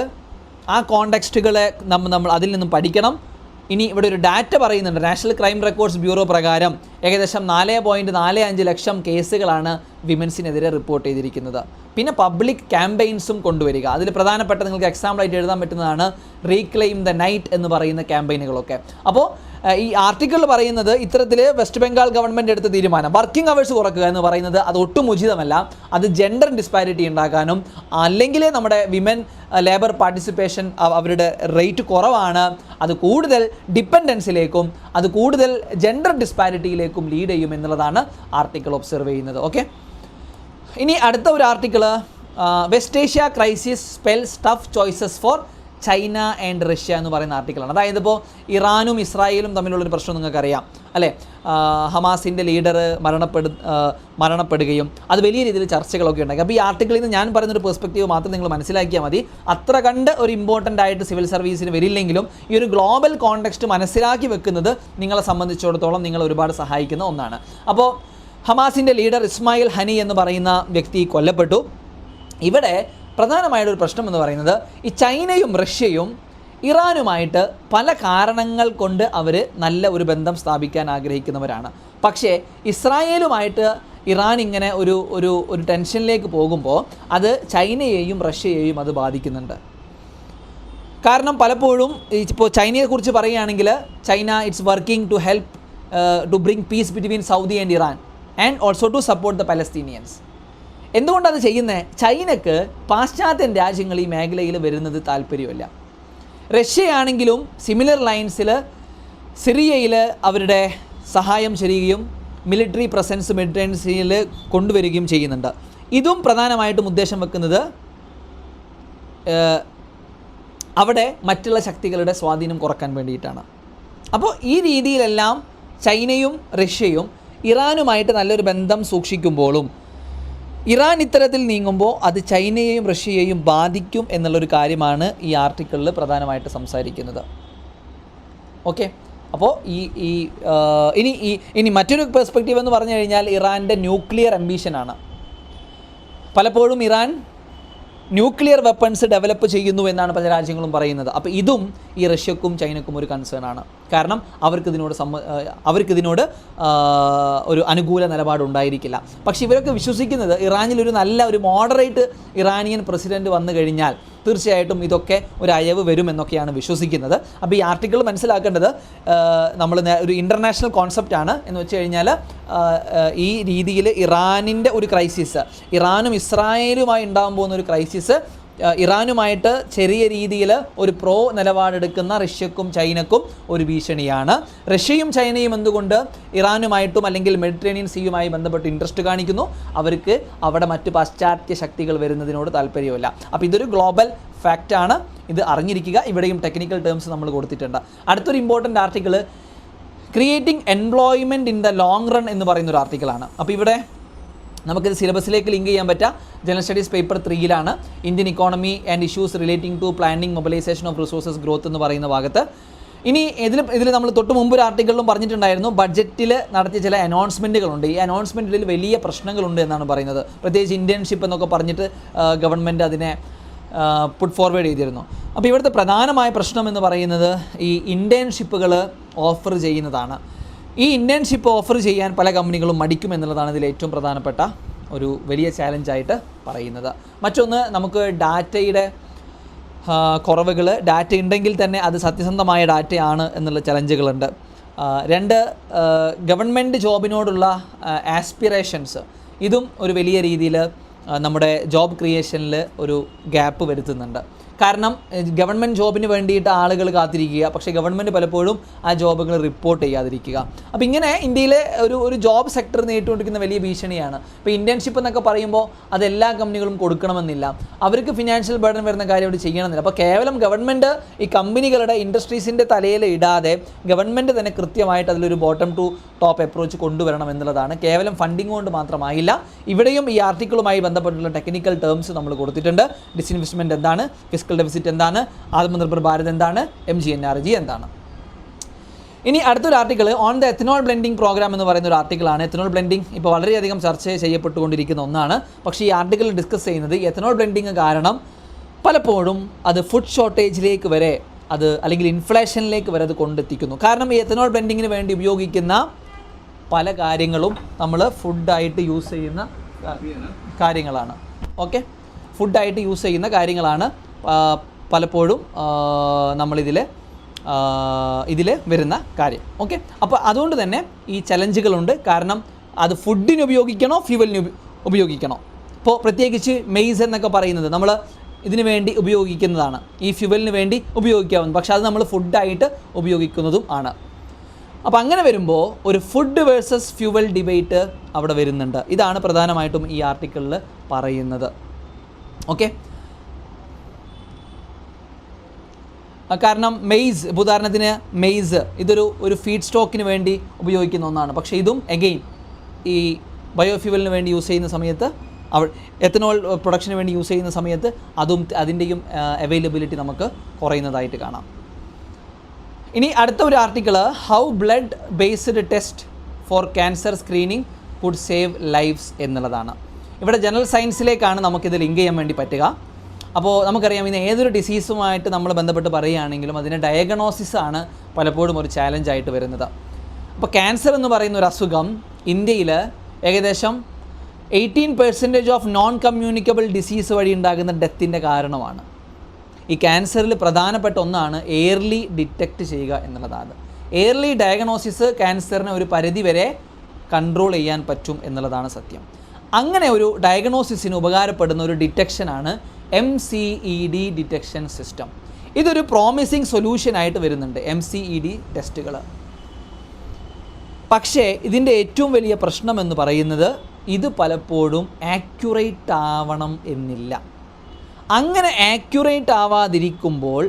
ആ കോണ്ടെക്സ്റ്റുകളെ നമ്മൾ അതിൽ നിന്നും പഠിക്കണം. ഇനി ഇവിടെ ഒരു ഡാറ്റ പറയുന്നുണ്ട്. നാഷണൽ ക്രൈം റെക്കോർഡ്സ് ബ്യൂറോ പ്രകാരം ഏകദേശം 4.45 ലക്ഷം കേസുകളാണ് വിമൻസിനെതിരെ റിപ്പോർട്ട് ചെയ്തിരിക്കുന്നത്. പിന്നെ പബ്ലിക് ക്യാമ്പയിൻസും കൊണ്ടുവരിക. അതിൽ പ്രധാനപ്പെട്ട നിങ്ങൾക്ക് എക്സാമ്പിളായിട്ട് എഴുതാൻ പറ്റുന്നതാണ് റീക്ലെയിം ദ നൈറ്റ് എന്ന് പറയുന്ന ക്യാമ്പയിനുകളൊക്കെ. അപ്പോൾ ഈ ആർട്ടിക്കിൾ പറയുന്നത് ഇത്തരത്തിൽ വെസ്റ്റ് ബംഗാൾ ഗവൺമെൻറ് എടുത്ത തീരുമാനം വർക്കിംഗ് അവേഴ്സ് കുറയ്ക്കുക എന്ന് പറയുന്നത് അത് ഒട്ടും ഉചിതമല്ല. അത് ജെൻഡർ ഡിസ്പാരിറ്റി ഉണ്ടാക്കാനും അല്ലെങ്കിൽ നമ്മുടെ വിമൻ ലേബർ പാർട്ടിസിപ്പേഷൻ അവരുടെ റേറ്റ് കുറവാണ്, അത് കൂടുതൽ ഡിപ്പെൻഡൻസിലേക്കും അത് കൂടുതൽ ജെൻഡർ ഡിസ്പാരിറ്റിയിലേക്കും ലീഡ് ചെയ്യും എന്നുള്ളതാണ് ആർട്ടിക്കിൾ ഒബ്സർവ് ചെയ്യുന്നത്. ഓക്കെ, ഇനി അടുത്ത ഒരു article west Asia crisis spells tough choices four China and Russia എന്ന് പറയുന്ന ആർട്ടിക്കിളാണ്. അതായത് ഇപ്പോൾ ഇറാനും ഇസ്രായേലും തമ്മിലുള്ളൊരു പ്രശ്നം നിങ്ങൾക്കറിയാം അല്ലേ. ഹമാസിൻ്റെ ലീഡർ മരണപ്പെടുകയും അത് വലിയ രീതിയിൽ ചർച്ചകളൊക്കെ ഉണ്ടാക്കി. അപ്പോൾ ഈ ആർട്ടിക്കിളിൽ നിന്ന് ഞാൻ പറയുന്നൊരു പെർസ്പെക്റ്റീവ് മാത്രം നിങ്ങൾ മനസ്സിലാക്കിയാൽ മതി. അത്ര കണ്ട് ഒരു ഇമ്പോർട്ടൻ്റ് ആയിട്ട് സിവിൽ സർവീസിന് വരില്ലെങ്കിലും ഈ ഒരു ഗ്ലോബൽ കോണ്ടെക്സ്റ്റ് മനസ്സിലാക്കി വെക്കുന്നത് നിങ്ങളെ സംബന്ധിച്ചിടത്തോളം നിങ്ങളെ ഒരുപാട് സഹായിക്കുന്ന ഒന്നാണ്. അപ്പോൾ ഹമാസിൻ്റെ ലീഡർ ഇസ്മായിൽ ഹനി എന്ന് പറയുന്ന വ്യക്തി കൊല്ലപ്പെട്ടു. ഇവിടെ പ്രധാനമായൊരു പ്രശ്നം എന്ന് പറയുന്നത് ഈ ചൈനയും റഷ്യയും ഇറാനുമായിട്ട് പല കാരണങ്ങൾ കൊണ്ട് അവർ നല്ല ഒരു ബന്ധം സ്ഥാപിക്കാൻ ആഗ്രഹിക്കുന്നവരാണ്. പക്ഷേ ഇസ്രായേലുമായിട്ട് ഇറാൻ ഇങ്ങനെ ഒരു ടെൻഷനിലേക്ക് പോകുമ്പോൾ അത് ചൈനയെയും റഷ്യയെയും അത് ബാധിക്കുന്നുണ്ട്. കാരണം പലപ്പോഴും ഇപ്പോൾ ചൈനയെക്കുറിച്ച് പറയുകയാണെങ്കിൽ China it's working to help to bring peace between Saudi and Iran and also to support the Palestinians. എന്തുകൊണ്ടത് ചെയ്യുന്നത്? ചൈനക്ക് പാശ്ചാത്യ രാജ്യങ്ങൾ ഈ മേഖലയിൽ വരുന്നത് താല്പര്യമില്ല. റഷ്യയാണെങ്കിലും സിമിലർ ലൈൻസിൽ സിറിയയിൽ അവരുടെ സഹായം ചെയ്യുകയും മിലിറ്ററി പ്രസൻസ് മെഡിറ്ററേനിയനിൽ കൊണ്ടുവരികയും ചെയ്യുന്നുണ്ട്. ഇതും പ്രധാനമായിട്ടും ഉദ്ദേശം വെക്കുന്നത് അവിടെ മറ്റുള്ള ശക്തികളുടെ സ്വാധീനം കുറക്കാൻ വേണ്ടിയിട്ടാണ്. അപ്പോൾ ഈ രീതിയിലെല്ലാം ചൈനയും റഷ്യയും ഇറാനുമായിട്ട് നല്ലൊരു ബന്ധം സൂക്ഷിക്കുമ്പോഴും ഇറാൻ ഇത്തരത്തിൽ നീങ്ങുമ്പോൾ അത് ചൈനയെയും റഷ്യയെയും ബാധിക്കും എന്നുള്ളൊരു കാര്യമാണ് ഈ ആർട്ടിക്കിളിൽ പ്രധാനമായിട്ട് സംസാരിക്കുന്നത്. ഓക്കെ, അപ്പോൾ ഇനി മറ്റൊരു പെർസ്പെക്റ്റീവ് എന്ന് പറഞ്ഞു കഴിഞ്ഞാൽ ഇറാൻ്റെ ന്യൂക്ലിയർ അംബീഷനാണ്. പലപ്പോഴും ഇറാൻ ന്യൂക്ലിയർ വെപ്പൺസ് ഡെവലപ്പ് ചെയ്യുന്നു എന്നാണ് പല രാജ്യങ്ങളും പറയുന്നത്. അപ്പോൾ ഇതും ഈ റഷ്യക്കും ചൈനക്കും ഒരു കൺസേൺ ആണ്. കാരണം അവർക്കിതിനോട് ഒരു അനുകൂല നിലപാടുണ്ടായിരിക്കില്ല. പക്ഷേ ഇവരൊക്കെ വിശ്വസിക്കുന്നത് ഇറാനിലൊരു നല്ല ഒരു മോഡറേറ്റ് ഇറാനിയൻ പ്രസിഡൻറ്റ് വന്നു കഴിഞ്ഞാൽ തീർച്ചയായിട്ടും ഇതൊക്കെ ഒരു അയവ് വരുമെന്നൊക്കെയാണ് വിശ്വസിക്കുന്നത്. അപ്പോൾ ഈ ആർട്ടിക്കിൾ മനസ്സിലാക്കേണ്ടത് നമ്മൾ ഒരു ഇൻ്റർനാഷണൽ കോൺസെപ്റ്റാണ് എന്ന് വെച്ച് കഴിഞ്ഞാൽ ഈ രീതിയിൽ ഇറാനിൻ്റെ ഒരു ക്രൈസിസ്, ഇറാനും ഇസ്രായേലുമായി ഉണ്ടാകാൻ പോകുന്ന ഒരു ക്രൈസിസ് ഇറാനുമായിട്ട് ചെറിയ രീതിയിൽ ഒരു പ്രോ നിലപാടെടുക്കുന്ന റഷ്യക്കും ചൈനക്കും ഒരു ഭീഷണിയാണ്. റഷ്യയും ചൈനയും എന്തുകൊണ്ട് ഇറാനുമായിട്ടും അല്ലെങ്കിൽ മെഡിറ്ററേനിയൻ സീയുമായി ബന്ധപ്പെട്ട് ഇൻട്രസ്റ്റ് കാണിക്കുന്നു? അവർക്ക് അവിടെ മറ്റ് പാശ്ചാത്യ ശക്തികൾ വരുന്നതിനോട് താല്പര്യമില്ല. അപ്പോൾ ഇതൊരു ഗ്ലോബൽ ഫാക്റ്റാണ്, ഇത് അറിഞ്ഞിരിക്കുക. ഇവിടെയും ടെക്നിക്കൽ ടേംസ് നമ്മൾ കൊടുത്തിട്ടുണ്ട്. അടുത്തൊരു important article creating employment in the long run എന്ന് പറയുന്നൊരു ആർട്ടിക്കിളാണ്. അപ്പോൾ ഇവിടെ നമുക്കിത് സിലബസിലേക്ക് ലിങ്ക് ചെയ്യാൻ പറ്റുക. General studies paper 3 Indian economy and issues relating to planning mobilisation of resources growth എന്ന് പറയുന്ന ഭാഗത്ത്. ഇനി ഇതിൽ നമ്മൾ തൊട്ട് മുമ്പ് ഒരു ആർട്ടിക്കിളിലും പറഞ്ഞിട്ടുണ്ടായിരുന്നു, ബഡ്ജറ്റിൽ നടത്തിയ ചില അനൗൺസ്മെൻറ്റുകളുണ്ട്. ഈ അനൗൺസ്മെൻറ്റിൽ വലിയ പ്രശ്നങ്ങളുണ്ട് എന്നാണ് പറയുന്നത്. പ്രത്യേകിച്ച് ഇൻറ്റേൺഷിപ്പ് എന്നൊക്കെ പറഞ്ഞിട്ട് ഗവൺമെൻറ് അതിനെ പുട്ട് ഫോർവേഡ് ചെയ്തിരുന്നു. അപ്പോൾ ഇവിടുത്തെ പ്രധാനമായ പ്രശ്നം എന്ന് പറയുന്നത് ഈ ഇൻറ്റേൺഷിപ്പുകൾ ഓഫർ ചെയ്യുന്നതാണ്. ഈ ഇൻറ്റേൺഷിപ്പ് ഓഫർ ചെയ്യാൻ പല കമ്പനികളും മടിക്കും എന്നുള്ളതാണ് ഇതിൽ ഏറ്റവും പ്രധാനപ്പെട്ട ഒരു വലിയ ചാലഞ്ചായിട്ട് പറയുന്നത്. മറ്റൊന്ന്, നമുക്ക് ഡാറ്റയുടെ കുറവുകൾ, ഡാറ്റ ഉണ്ടെങ്കിൽ തന്നെ അത് സത്യസന്ധമായ ഡാറ്റയാണ് എന്നുള്ള ചലഞ്ചുകളുണ്ട്. 2, ഗവൺമെൻറ് ജോബിനോടുള്ള ആസ്പിറേഷൻസ്, ഇതും ഒരു വലിയ രീതിയിൽ നമ്മുടെ ജോബ് ക്രിയേഷനിൽ ഒരു ഗ്യാപ്പ് വരുത്തുന്നുണ്ട്. കാരണം ഗവൺമെൻറ് ജോബിന് വേണ്ടിയിട്ട് ആളുകൾ കാത്തിരിക്കുക, പക്ഷേ ഗവൺമെൻറ് പലപ്പോഴും ആ ജോബുകൾ റിപ്പോർട്ട് ചെയ്യാതിരിക്കുക. അപ്പോൾ ഇങ്ങനെ ഇന്ത്യയിലെ ഒരു ജോബ് സെക്ടർ നേരിട്ടുകൊണ്ടിരിക്കുന്ന വലിയ ഭീഷണിയാണ്. ഇപ്പോൾ ഇൻറ്റേൺഷിപ്പ് എന്നൊക്കെ പറയുമ്പോൾ അത് എല്ലാ കമ്പനികളും കൊടുക്കണമെന്നില്ല, അവർക്ക് ഫിനാൻഷ്യൽ ബർഡൻ വരുന്ന കാര്യം അവിടെ ചെയ്യണമെന്നില്ല. അപ്പോൾ കേവലം ഗവൺമെൻറ് ഈ കമ്പനികളുടെ ഇൻഡസ്ട്രീസിൻ്റെ തലയിൽ ഇടാതെ ഗവൺമെൻറ് തന്നെ കൃത്യമായിട്ട് അതിലൊരു ബോട്ടം ടു ടോപ്പ് അപ്രോച്ച് കൊണ്ടുവരണം എന്നുള്ളതാണ്. കേവലം ഫണ്ടിങ് കൊണ്ട് മാത്രമായില്ല. ഇവിടെയും ഈ ആർട്ടിക്കിളുമായി ബന്ധപ്പെട്ടുള്ള ടെക്നിക്കൽ ടേംസ് നമ്മൾ കൊടുത്തിട്ടുണ്ട്. ഡിസ്ഇൻവെസ്റ്റ്മെൻറ്റ് എന്താണ്, ഫിസ്ക്കൽ ഡെഫിസിറ്റ് എന്താണ്, ആത്മനിർഭർ ഭാരത് എന്താണ്, MGNRG എന്താണ്. ഇനി അടുത്തൊരു article on the ethanol blending programme എന്ന് പറയുന്ന ഒരു ആർട്ടിക്കിളാണ്. എത്തനോൾ ബ്ലെൻഡിങ് ഇപ്പോൾ വളരെയധികം ചർച്ച ചെയ്യപ്പെട്ടുകൊണ്ടിരിക്കുന്ന ഒന്നാണ്. പക്ഷേ ഈ ആർട്ടിക്കിൾ ഡിസ്കസ് ചെയ്യുന്നത് എത്തനോൾ ബ്ലെൻഡിങ് കാരണം പലപ്പോഴും അത് ഫുഡ് ഷോർട്ടേജിലേക്ക് വരെ അല്ലെങ്കിൽ ഇൻഫ്ലേഷനിലേക്ക് വരെ അത് കൊണ്ടെത്തിക്കുന്നു. കാരണം ഈ എത്തനോൾ ബ്ലെൻഡിങ്ങിന് വേണ്ടി ഉപയോഗിക്കുന്ന പല കാര്യങ്ങളും നമ്മൾ ഫുഡായിട്ട് യൂസ് ചെയ്യുന്ന കാര്യങ്ങളാണ്. ഓക്കെ, ഫുഡായിട്ട് യൂസ് ചെയ്യുന്ന കാര്യങ്ങളാണ് പലപ്പോഴും ഇതിൽ വരുന്ന കാര്യം. ഓക്കെ, അപ്പോൾ അതുകൊണ്ട് തന്നെ ഈ ചലഞ്ചുകളുണ്ട്. കാരണം അത് ഫുഡിന് ഉപയോഗിക്കണോ ഫ്യൂവലിന് ഉപയോഗിക്കണോ. ഇപ്പോൾ പ്രത്യേകിച്ച് മെയ്സ് എന്നൊക്കെ പറയുന്നത് നമ്മൾ ഇതിനു വേണ്ടി ഉപയോഗിക്കുന്നതാണ്, ഈ ഫ്യൂവലിന് വേണ്ടി ഉപയോഗിക്കാവുന്നത്. പക്ഷേ അത് നമ്മൾ ഫുഡായിട്ട് ഉപയോഗിക്കുന്നതും ആണ്. അപ്പോൾ അങ്ങനെ വരുമ്പോൾ ഒരു ഫുഡ് വേഴ്സസ് ഫ്യൂവൽ ഡിബേറ്റ് അവിടെ വരുന്നുണ്ട്. ഇതാണ് പ്രധാനമായിട്ടും ഈ ആർട്ടിക്കിളിൽ പറയുന്നത്. ഓക്കെ, കാരണം മെയ്സ്, ഉദാഹരണത്തിന് മെയ്സ് ഇതൊരു ഫീഡ് സ്റ്റോക്കിന് വേണ്ടി ഉപയോഗിക്കുന്ന ഒന്നാണ്. പക്ഷേ ഇതും എഗെയിൻ ഈ ബയോഫ്യൂവലിന് വേണ്ടി യൂസ് ചെയ്യുന്ന സമയത്ത്, എത്തനോൾ പ്രൊഡക്ഷന് വേണ്ടി യൂസ് ചെയ്യുന്ന സമയത്ത് അതിൻ്റെയും അവൈലബിലിറ്റി നമുക്ക് കുറയുന്നതായിട്ട് കാണാം. ഇനി അടുത്ത ഒരു article, how blood based test for cancer screening could save lives എന്നുള്ളതാണ്. ഇവിടെ ജനറൽ സയൻസിലേക്കാണ് നമുക്കിത് ലിങ്ക് ചെയ്യാൻ വേണ്ടി പറ്റുക. അപ്പോൾ നമുക്കറിയാം, ഇന്ന് ഏതൊരു ഡിസീസുമായിട്ട് നമ്മൾ ബന്ധപ്പെട്ട് പറയുകയാണെങ്കിലും അതിൻ്റെ ഡയഗ്നോസിസ് ആണ് പലപ്പോഴും ഒരു ചാലഞ്ചായിട്ട് വരുന്നത്. അപ്പോൾ ക്യാൻസർ എന്ന് പറയുന്ന ഒരു അസുഖം ഇന്ത്യയിൽ ഏകദേശം 18% ഓഫ് നോൺ കമ്മ്യൂണിക്കബിൾ ഡിസീസ് വഴി ഉണ്ടാകുന്ന ഡെത്തിൻ്റെ കാരണമാണ്. ഈ ക്യാൻസറിൽ പ്രധാനപ്പെട്ട ഒന്നാണ് എയർലി ഡിറ്റക്റ്റ് ചെയ്യുക എന്നുള്ളതാണ്. എയർലി ഡയഗ്നോസിസ് ക്യാൻസറിനെ ഒരു പരിധി വരെ കൺട്രോൾ ചെയ്യാൻ പറ്റും എന്നുള്ളതാണ് സത്യം. അങ്ങനെ ഒരു ഡയഗ്നോസിസിന് ഉപകാരപ്പെടുന്ന ഒരു ഡിറ്റക്ഷനാണ് MCED ഡിറ്റക്ഷൻ സിസ്റ്റം. ഇതൊരു പ്രോമിസിങ് സൊല്യൂഷനായിട്ട് വരുന്നുണ്ട്, MCED ടെസ്റ്റുകൾ. പക്ഷേ ഇതിൻ്റെ ഏറ്റവും വലിയ പ്രശ്നം എന്ന് പറയുന്നത് ഇത് പലപ്പോഴും ആക്യുറേറ്റ് ആവണം എന്നില്ല. അങ്ങനെ ആക്യുറേറ്റ് ആവാതിരിക്കുമ്പോൾ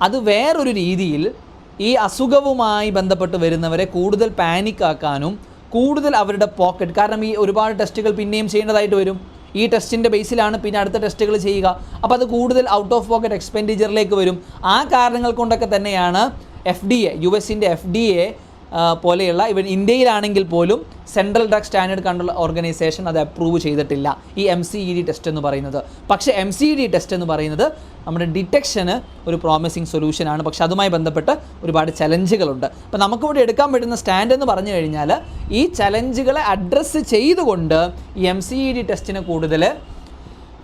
അത് വേറൊരു രീതിയിൽ ഈ അസുഖവുമായി ബന്ധപ്പെട്ട് വരുന്നവരെ കൂടുതൽ പാനിക്കാക്കാനും കൂടുതൽ അവരുടെ പോക്കറ്റ്, കാരണം ഈ ഒരുപാട് ടെസ്റ്റുകൾ പിന്നെയും ചെയ്യേണ്ടതായിട്ട് വരും. ഈ ടെസ്റ്റിൻ്റെ ബേസിലാണ് പിന്നെ അടുത്ത ടെസ്റ്റുകൾ ചെയ്യുക. അപ്പോൾ അത് കൂടുതൽ ഔട്ട് ഓഫ് പോക്കറ്റ് എക്സ്പെൻഡിച്ചറിലേക്ക് വരും. ആ കാരണങ്ങൾ കൊണ്ടൊക്കെ തന്നെയാണ് FDA, US-ൻ്റെ FDA പോലെയുള്ള, ഇവൻ ഇന്ത്യയിലാണെങ്കിൽ പോലും central drug standard control organisation അത് അപ്രൂവ് ചെയ്തിട്ടില്ല ഈ MCED ടെസ്റ്റ് എന്ന് പറയുന്നത്. പക്ഷേ MCED ടെസ്റ്റ് എന്ന് പറയുന്നത് നമ്മുടെ ഡിറ്റക്ഷന് ഒരു പ്രോമിസിങ് സൊല്യൂഷനാണ്. പക്ഷെ അതുമായി ബന്ധപ്പെട്ട് ഒരുപാട് ചലഞ്ചുകളുണ്ട്. അപ്പോൾ നമുക്കിവിടെ എടുക്കാൻ പറ്റുന്ന സ്റ്റാൻഡ് എന്ന് പറഞ്ഞു കഴിഞ്ഞാൽ ഈ ചലഞ്ചുകളെ അഡ്രസ്സ് ചെയ്തുകൊണ്ട് ഈ MCED ടെസ്റ്റിനെ കൂടുതൽ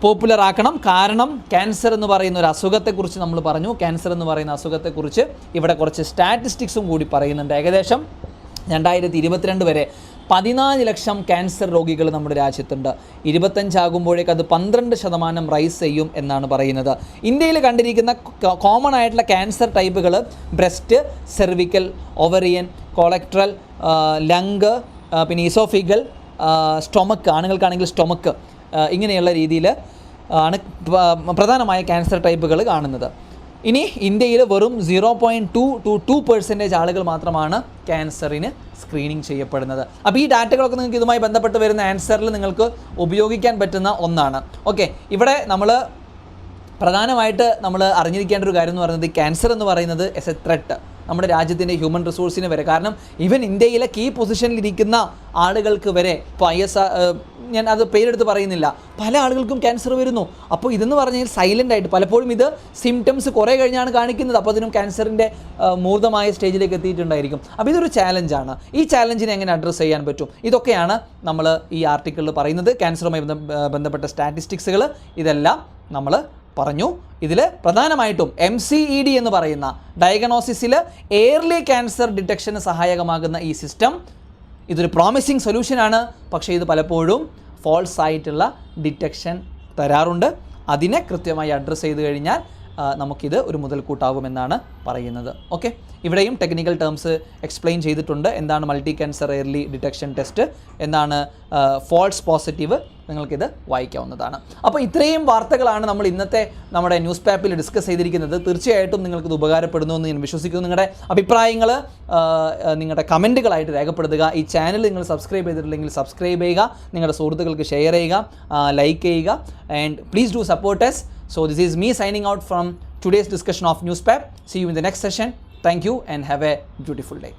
പോപ്പുലർ ആക്കണം. കാരണം ക്യാൻസർ എന്ന് പറയുന്ന ഒരു അസുഖത്തെക്കുറിച്ച് നമ്മൾ പറഞ്ഞു. ക്യാൻസർ എന്ന് പറയുന്ന അസുഖത്തെക്കുറിച്ച് ഇവിടെ കുറച്ച് സ്റ്റാറ്റിസ്റ്റിക്സും കൂടി പറയുന്നുണ്ട്. ഏകദേശം 2022 വരെ 14 ലക്ഷം ക്യാൻസർ രോഗികൾ നമ്മുടെ രാജ്യത്തുണ്ട്. 25 ആകുമ്പോഴേക്ക് അത് 12% റൈസ് ചെയ്യും എന്നാണ് പറയുന്നത്. ഇന്ത്യയിൽ കണ്ടിരിക്കുന്ന കോമൺ ആയിട്ടുള്ള ക്യാൻസർ ടൈപ്പുകൾ ബ്രസ്റ്റ്, സെർവിക്കൽ, ഒവറിയൻ, കോളക്ട്രൽ, ലങ്, പിന്നെ ഇസോഫിഗൽ, സ്റ്റൊമക്ക്, ആണുങ്ങൾക്കാണെങ്കിൽ സ്റ്റൊമക്ക്, ഇങ്ങനെയുള്ള രീതിയിൽ ആണ് പ്രധാനമായ ക്യാൻസർ ടൈപ്പുകൾ കാണുന്നത്. ഇനി ഇന്ത്യയിൽ വെറും 0.2 to 2% ആളുകൾ മാത്രമാണ് ക്യാൻസറിന് സ്ക്രീനിങ് ചെയ്യപ്പെടുന്നത്. അപ്പോൾ ഈ ഡാറ്റകളൊക്കെ നിങ്ങൾക്ക് ഇതുമായി ബന്ധപ്പെട്ട് വരുന്ന ആൻസറിൽ നിങ്ങൾക്ക് ഉപയോഗിക്കാൻ പറ്റുന്ന ഒന്നാണ്. ഓക്കെ, ഇവിടെ പ്രധാനമായിട്ട് നമ്മൾ അറിഞ്ഞിരിക്കേണ്ട ഒരു കാര്യം എന്ന് പറയുന്നത് ക്യാൻസർ എന്ന് പറയുന്നത് എസ് എ ത്രെട്ട് നമ്മുടെ രാജ്യത്തിൻ്റെ ഹ്യൂമൻ റിസോഴ്സിന് വരെ. കാരണം ഈവൻ ഇന്ത്യയിലെ കീ പൊസിഷനിലിരിക്കുന്ന ആളുകൾക്ക് വരെ, ഇപ്പോൾ ഞാൻ അത് പേരെടുത്ത് പറയുന്നില്ല, പല ആളുകൾക്കും ക്യാൻസർ വരുന്നു. അപ്പോൾ ഇതെന്ന് പറഞ്ഞാൽ സൈലൻ്റ് ആയിട്ട് പലപ്പോഴും ഇത് സിംറ്റംസ് കുറേ കഴിഞ്ഞാണ് കാണിക്കുന്നത്. അപ്പോൾ അതിനും ക്യാൻസറിൻ്റെ മൂർദ്ധമായ സ്റ്റേജിലേക്ക് എത്തിയിട്ടുണ്ടായിരിക്കും. അപ്പോൾ ഇതൊരു ചാലഞ്ചാണ്. ഈ ചാലഞ്ചിനെ എങ്ങനെ അഡ്രസ്സ് ചെയ്യാൻ പറ്റും, ഇതൊക്കെയാണ് നമ്മൾ ഈ ആർട്ടിക്കിളിൽ പറയുന്നത്. ക്യാൻസറുമായി ബന്ധപ്പെട്ട സ്റ്റാറ്റിസ്റ്റിക്സുകൾ ഇതെല്ലാം നമ്മൾ പറഞ്ഞു. ഇതിൽ പ്രധാനമായിട്ടും MCED എന്ന് പറയുന്ന ഡയഗ്നോസിസിൽ എയർലി ക്യാൻസർ ഡിറ്റക്ഷന് സഹായകമാകുന്ന ഈ സിസ്റ്റം ഇതൊരു പ്രോമിസിങ് സൊല്യൂഷനാണ്. പക്ഷേ ഇത് പലപ്പോഴും ഫോൾസ് ആയിട്ടുള്ള ഡിറ്റക്ഷൻ തരാറുണ്ട്. അതിനെ കൃത്യമായി അഡ്രസ്സ് ചെയ്ത് കഴിഞ്ഞാൽ നമുക്കിത് ഒരു മുതൽക്കൂട്ടാവുമെന്നാണ് പറയുന്നത്. ഓക്കെ, ഇവിടെയും ടെക്നിക്കൽ ടേംസ് എക്സ്പ്ലെയിൻ ചെയ്തിട്ടുണ്ട്. എന്താണ് multi cancer early detection test, എന്താണ് ഫോൾസ് പോസിറ്റീവ്, നിങ്ങൾക്കിത് വായിക്കാവുന്നതാണ്. അപ്പോൾ ഇത്രയും വാർത്തകളാണ് നമ്മൾ ഇന്നത്തെ നമ്മുടെ ന്യൂസ് പേപ്പറിൽ ഡിസ്കസ് ചെയ്തിരിക്കുന്നത്. തീർച്ചയായിട്ടും നിങ്ങൾക്കിത് ഉപകാരപ്പെടുന്നു എന്ന് ഞാൻ വിശ്വസിക്കുന്നു. നിങ്ങളുടെ അഭിപ്രായങ്ങൾ നിങ്ങളുടെ കമൻറ്റുകളായിട്ട് രേഖപ്പെടുത്തുക. ഈ ചാനൽ നിങ്ങൾ സബ്സ്ക്രൈബ് ചെയ്തിട്ടില്ലെങ്കിൽ സബ്സ്ക്രൈബ് ചെയ്യുക, നിങ്ങളുടെ സുഹൃത്തുക്കൾക്ക് ഷെയർ ചെയ്യുക, ലൈക്ക് ചെയ്യുക. And please do support us. So this is me signing out from today's discussion of NewsPap. See you in the next session. Thank you and have a beautiful day.